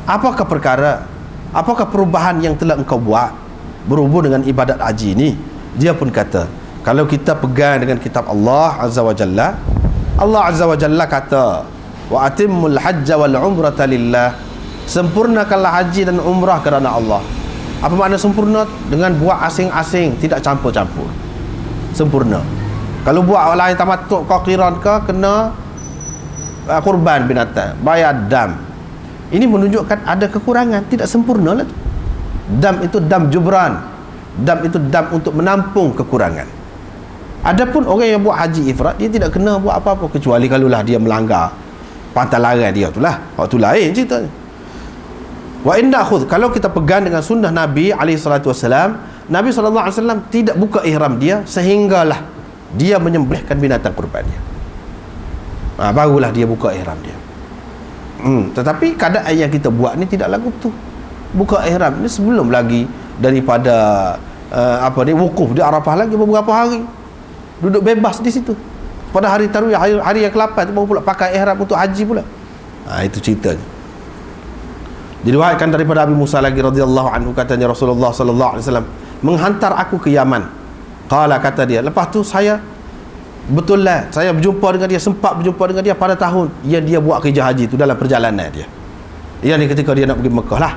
apakah perkara, apakah perubahan yang telah engkau buat berhubung dengan ibadat haji ini? Dia pun kata, kalau kita pegang dengan kitab Allah Azza wa Jalla, Allah Azza wa Jalla kata, wa atimmul hajja wal umrata lillah, sempurnakanlah haji dan umrah kerana Allah. Apa makna sempurna? Dengan buat asing-asing, tidak campur-campur, sempurna. Kalau buat orang lain tamattu' kau qiran ke, kena kurban binatang, bayar dam. Ini menunjukkan ada kekurangan, tidak sempurna lah tu. Dam itu dam jubran, dam itu dam untuk menampung kekurangan. Adapun orang yang buat haji ifrat, dia tidak kena buat apa-apa, kecuali kalaulah dia melanggar pantalan dia, itulah waktu lain ceritanya. Wa inna khudh, kalau kita pegang dengan sunnah Nabi SAW, Nabi SAW tidak buka ihram dia sehinggalah dia menyembelihkan binatang kurbannya, barulah dia buka ihram dia. Tetapi keadaan yang kita buat ni tidak lagu tu. Buka ihram ni sebelum lagi daripada wukuf di Arafah lagi beberapa hari, duduk bebas di situ. Pada hari tarwiyah, hari yang ke-8 baru pula pakai ihram untuk haji pula. Itu ceritanya. Diriwayatkan daripada Abi Musa lagi radhiyallahu anhu, katanya Rasulullah sallallahu alaihi wasallam menghantar aku ke Yaman. Qala, kata dia, lepas tu saya betul lah saya berjumpa dengan dia, sempat berjumpa dengan dia pada tahun yang dia buat kerja haji itu, dalam perjalanan dia. Yang ni ketika dia nak pergi Mekah lah.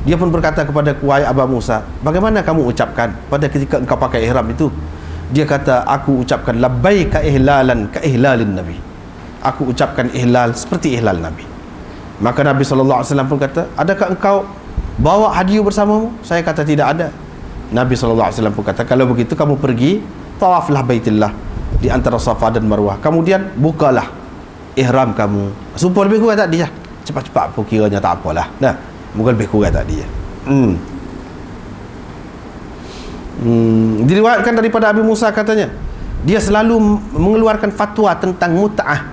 Dia pun berkata kepada wahai Abu Musa, bagaimana kamu ucapkan pada ketika engkau pakai ihram itu? Dia kata, aku ucapkan labbaika ihlalan ka ihlalin Nabi. Aku ucapkan ihlal seperti ihlal Nabi. Maka Nabi SAW pun kata, adakah engkau bawa hadiah bersamamu? Saya kata tidak ada. Nabi SAW pun kata, kalau begitu kamu pergi tawaflah Baitullah di antara Safa dan Marwah, kemudian bukalah ihram kamu. Supaya lebih kurang tak dia, cepat-cepat pun kiranya tak apalah. Nah, mungkin lebih kurang tak dia. Diriwayatkan daripada Abi Musa, katanya dia selalu mengeluarkan fatwa tentang mut'ah.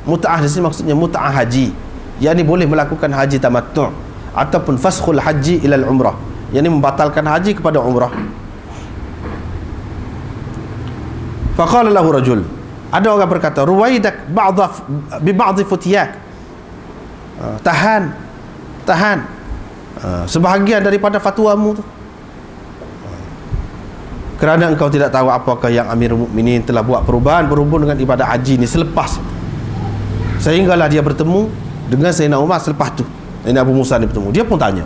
Mut'ah di sini maksudnya mut'ah haji, yakni boleh melakukan haji tamattu' ataupun faskhul haji ilal umrah, yakni membatalkan haji kepada umrah. Faqala lahu rajul, ada orang berkata, ruwaidak bi ba'dhi futiyak, tahan sebahagian daripada fatwamu tu, kerana engkau tidak tahu apakah yang Amirul Mukminin telah buat perubahan berhubung dengan ibadah haji ni selepas, sehinggalah dia bertemu dengan Sayyidina Umar selepas tu. Ini Abu Musa ni bertemu. Dia pun tanya.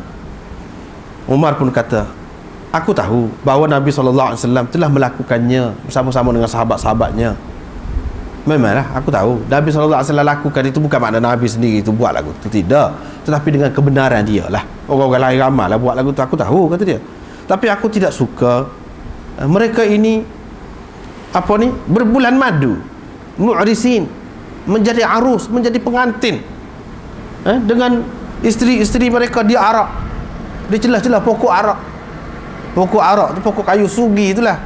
Umar pun kata, aku tahu bahawa Nabi SAW telah melakukannya bersama-sama dengan sahabat-sahabatnya. Memanglah aku tahu Nabi SAW lakukan itu, bukan makna Nabi sendiri itu buat lagu itu, tidak, tetapi dengan kebenaran dia lah. Orang-orang lain ramai lah buat lagu itu, aku tahu, kata dia. Tapi aku tidak suka mereka ini berbulan madu, mu'risin, menjadi arus, menjadi pengantin, dengan isteri-isteri mereka dia arak, dia celah-celah pokok arak tu pokok kayu sugi itulah.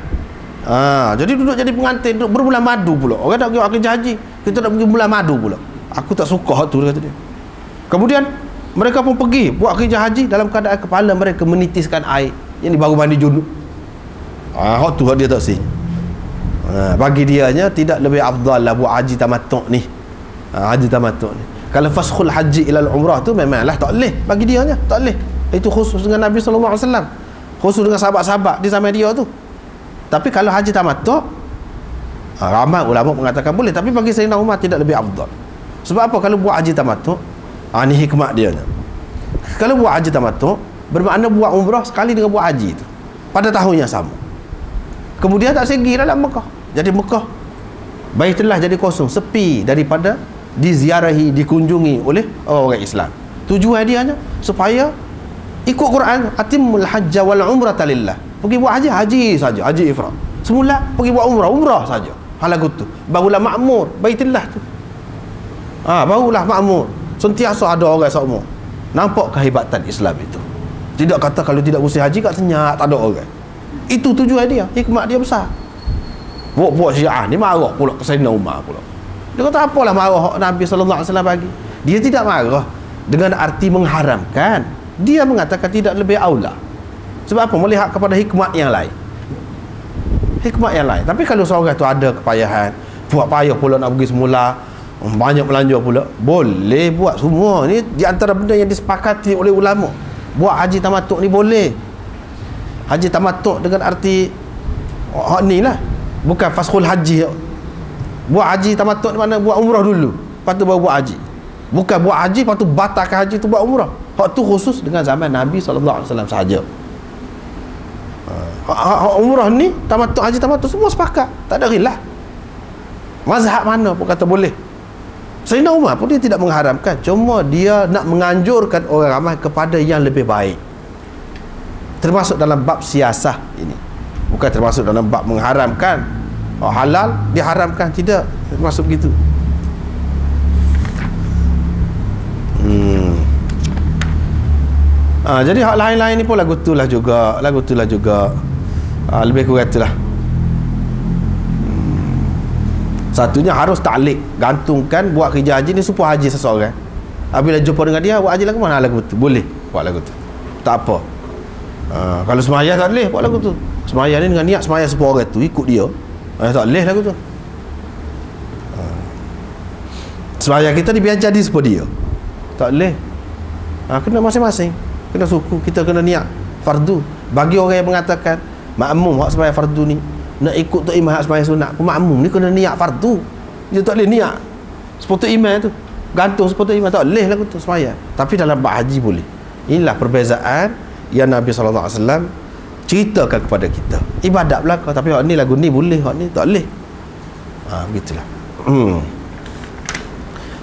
Jadi duduk jadi pengantin, duduk berbulan madu pula. Orang nak pergi kerja haji, kita nak pergi bulan madu pula. Aku tak suka tu, kata dia. Kemudian mereka pun pergi buat kerja haji dalam keadaan kepala mereka menitiskan air, yang baru mandi junub. Hak tu dia tak sih. Bagi dianya tidak lebih afdal lah buat haji tamattu' ni. Haji tamattu' ni. Kalau faskhul haji ilal umrah tu memanglah tak boleh bagi dianya, tak boleh. Itu khusus dengan Nabi SAW, khusus dengan sahabat-sahabat di zaman dia tu. Tapi kalau haji tamattu', ramai ulama mengatakan boleh, tapi bagi Sayyidina Umar tidak lebih afdal. Sebab apa? Kalau buat haji tamattu', ni hikmah dia. Kalau buat haji tamattu', bermakna buat umrah sekali dengan buat haji itu pada tahun yang sama. Kemudian tak segi dalam Mekah. Jadi Mekah Baitullah jadi kosong, sepi daripada diziarahi, dikunjungi oleh orang Islam. Tujuan dia supaya ikut Quran, atimul hajja wal umrata lillah. Pergi buat haji saja, haji ifrad. Semula pergi buat umrah saja. Halagu tu barulah makmur Baitullah tu. Barulah makmur. Sentiasa ada orang semua. Nampak kehebatan Islam itu. Tidak kata kalau tidak musim haji kat senyap, tak ada orang. Itu tujuan dia, hikmat dia besar. Buat Syiah ni marah pula ke Sayyidina Umar pula. Dia kata apalah marah Nabi SAW bagi. Dia tidak marah dengan arti mengharamkan. Dia mengatakan tidak lebih aula. Sebab apa? Melihat kepada hikmat yang lain. Hikmat yang lain. Tapi kalau seorang tu ada kepayahan, buat payah pula nak pergi semula, banyak belanja pula, boleh buat semua. Ni di antara benda yang disepakati oleh ulama. Buat haji tamattu' ni boleh. Haji tamattu' dengan arti ni lah, bukan faskhul haji. Buat haji tamattu' ni mana buat umrah dulu, lepas tu baru buat haji. Bukan buat haji lepas tu batalkan haji tu buat umrah. Hak tu khusus dengan zaman Nabi SAW sahaja. Umrah ni tamattu', haji tamattu' semua sepakat, tak ada khilaf. Mazhab mana pun kata boleh. Sayyidina Umar pun dia tidak mengharamkan, cuma dia nak menganjurkan orang ramai kepada yang lebih baik. Termasuk dalam bab siasah ini, bukan termasuk dalam bab mengharamkan. Halal diharamkan, tidak termasuk begitu. Jadi hak lain-lain ni pun lagu tu lah juga, lebih kurang itulah. Satunya harus ta'liq, gantungkan buat kerja haji ni supaya haji seseorang. Apabila jumpa dengan dia buat haji lagu mana, lagu tu boleh buat lagu tu, tak apa. Kalau semayah tak boleh buat lagu tu. Semayah ni dengan niat semayah supaya orang tu ikut dia, tak boleh lagu tu. Semayah kita dibiar jadi supaya dia, tak boleh. Kena masing-masing, kena suku, kita kena niat fardu. Bagi orang yang mengatakan makmum hak semayah fardu ni nak ikut tu imam hak semayah sunat, makmum ni kena niat fardu. Dia tak boleh niat sepotong imam tu, gantung sepotong imam, tak boleh lagu tu semayah. Tapi dalam bab haji boleh. Inilah perbezaan yang Nabi SAW ceritakan kepada kita. Ibadat belaka, tapi hak ni lagu ni boleh, hak ni tak boleh. Begitulah.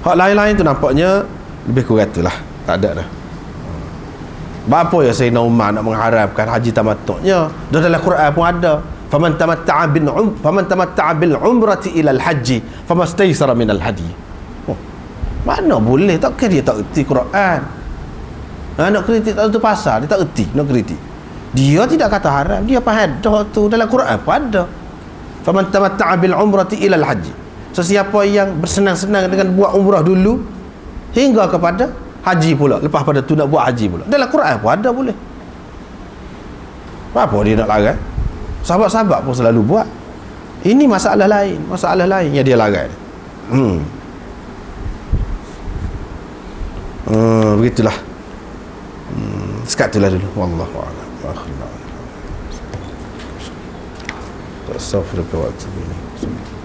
Hak lain-lain tu nampaknya lebih kurang itulah, tak ada dah. Apa ya Sayyidina Umar nak mengharapkan haji tamattu'nya? Dah dalam Quran pun ada. Faman tamatta'a bil umrati ila al haji famastaysara min al hadi. Mana boleh? Takkan dia tak erti Quran. Nak kritik tak tu pasal, dia tak erti nak kritik. Dia tidak kata haram, dia faham dah tu dalam Quran pun ada. Faman tamatta'a bil umrati ila al haji. Sesiapa yang bersenang-senang dengan buat umrah dulu hingga kepada haji pula, lepas pada tu nak buat haji pula, dalam Quran pun ada boleh. Apa dia nak larang? Sahabat-sahabat pun selalu buat. Ini masalah lain yang dia larang. Begitulah. Sekat itulah dulu. Wallahu a'lam. Astaghfirullah wa atubu ilaih.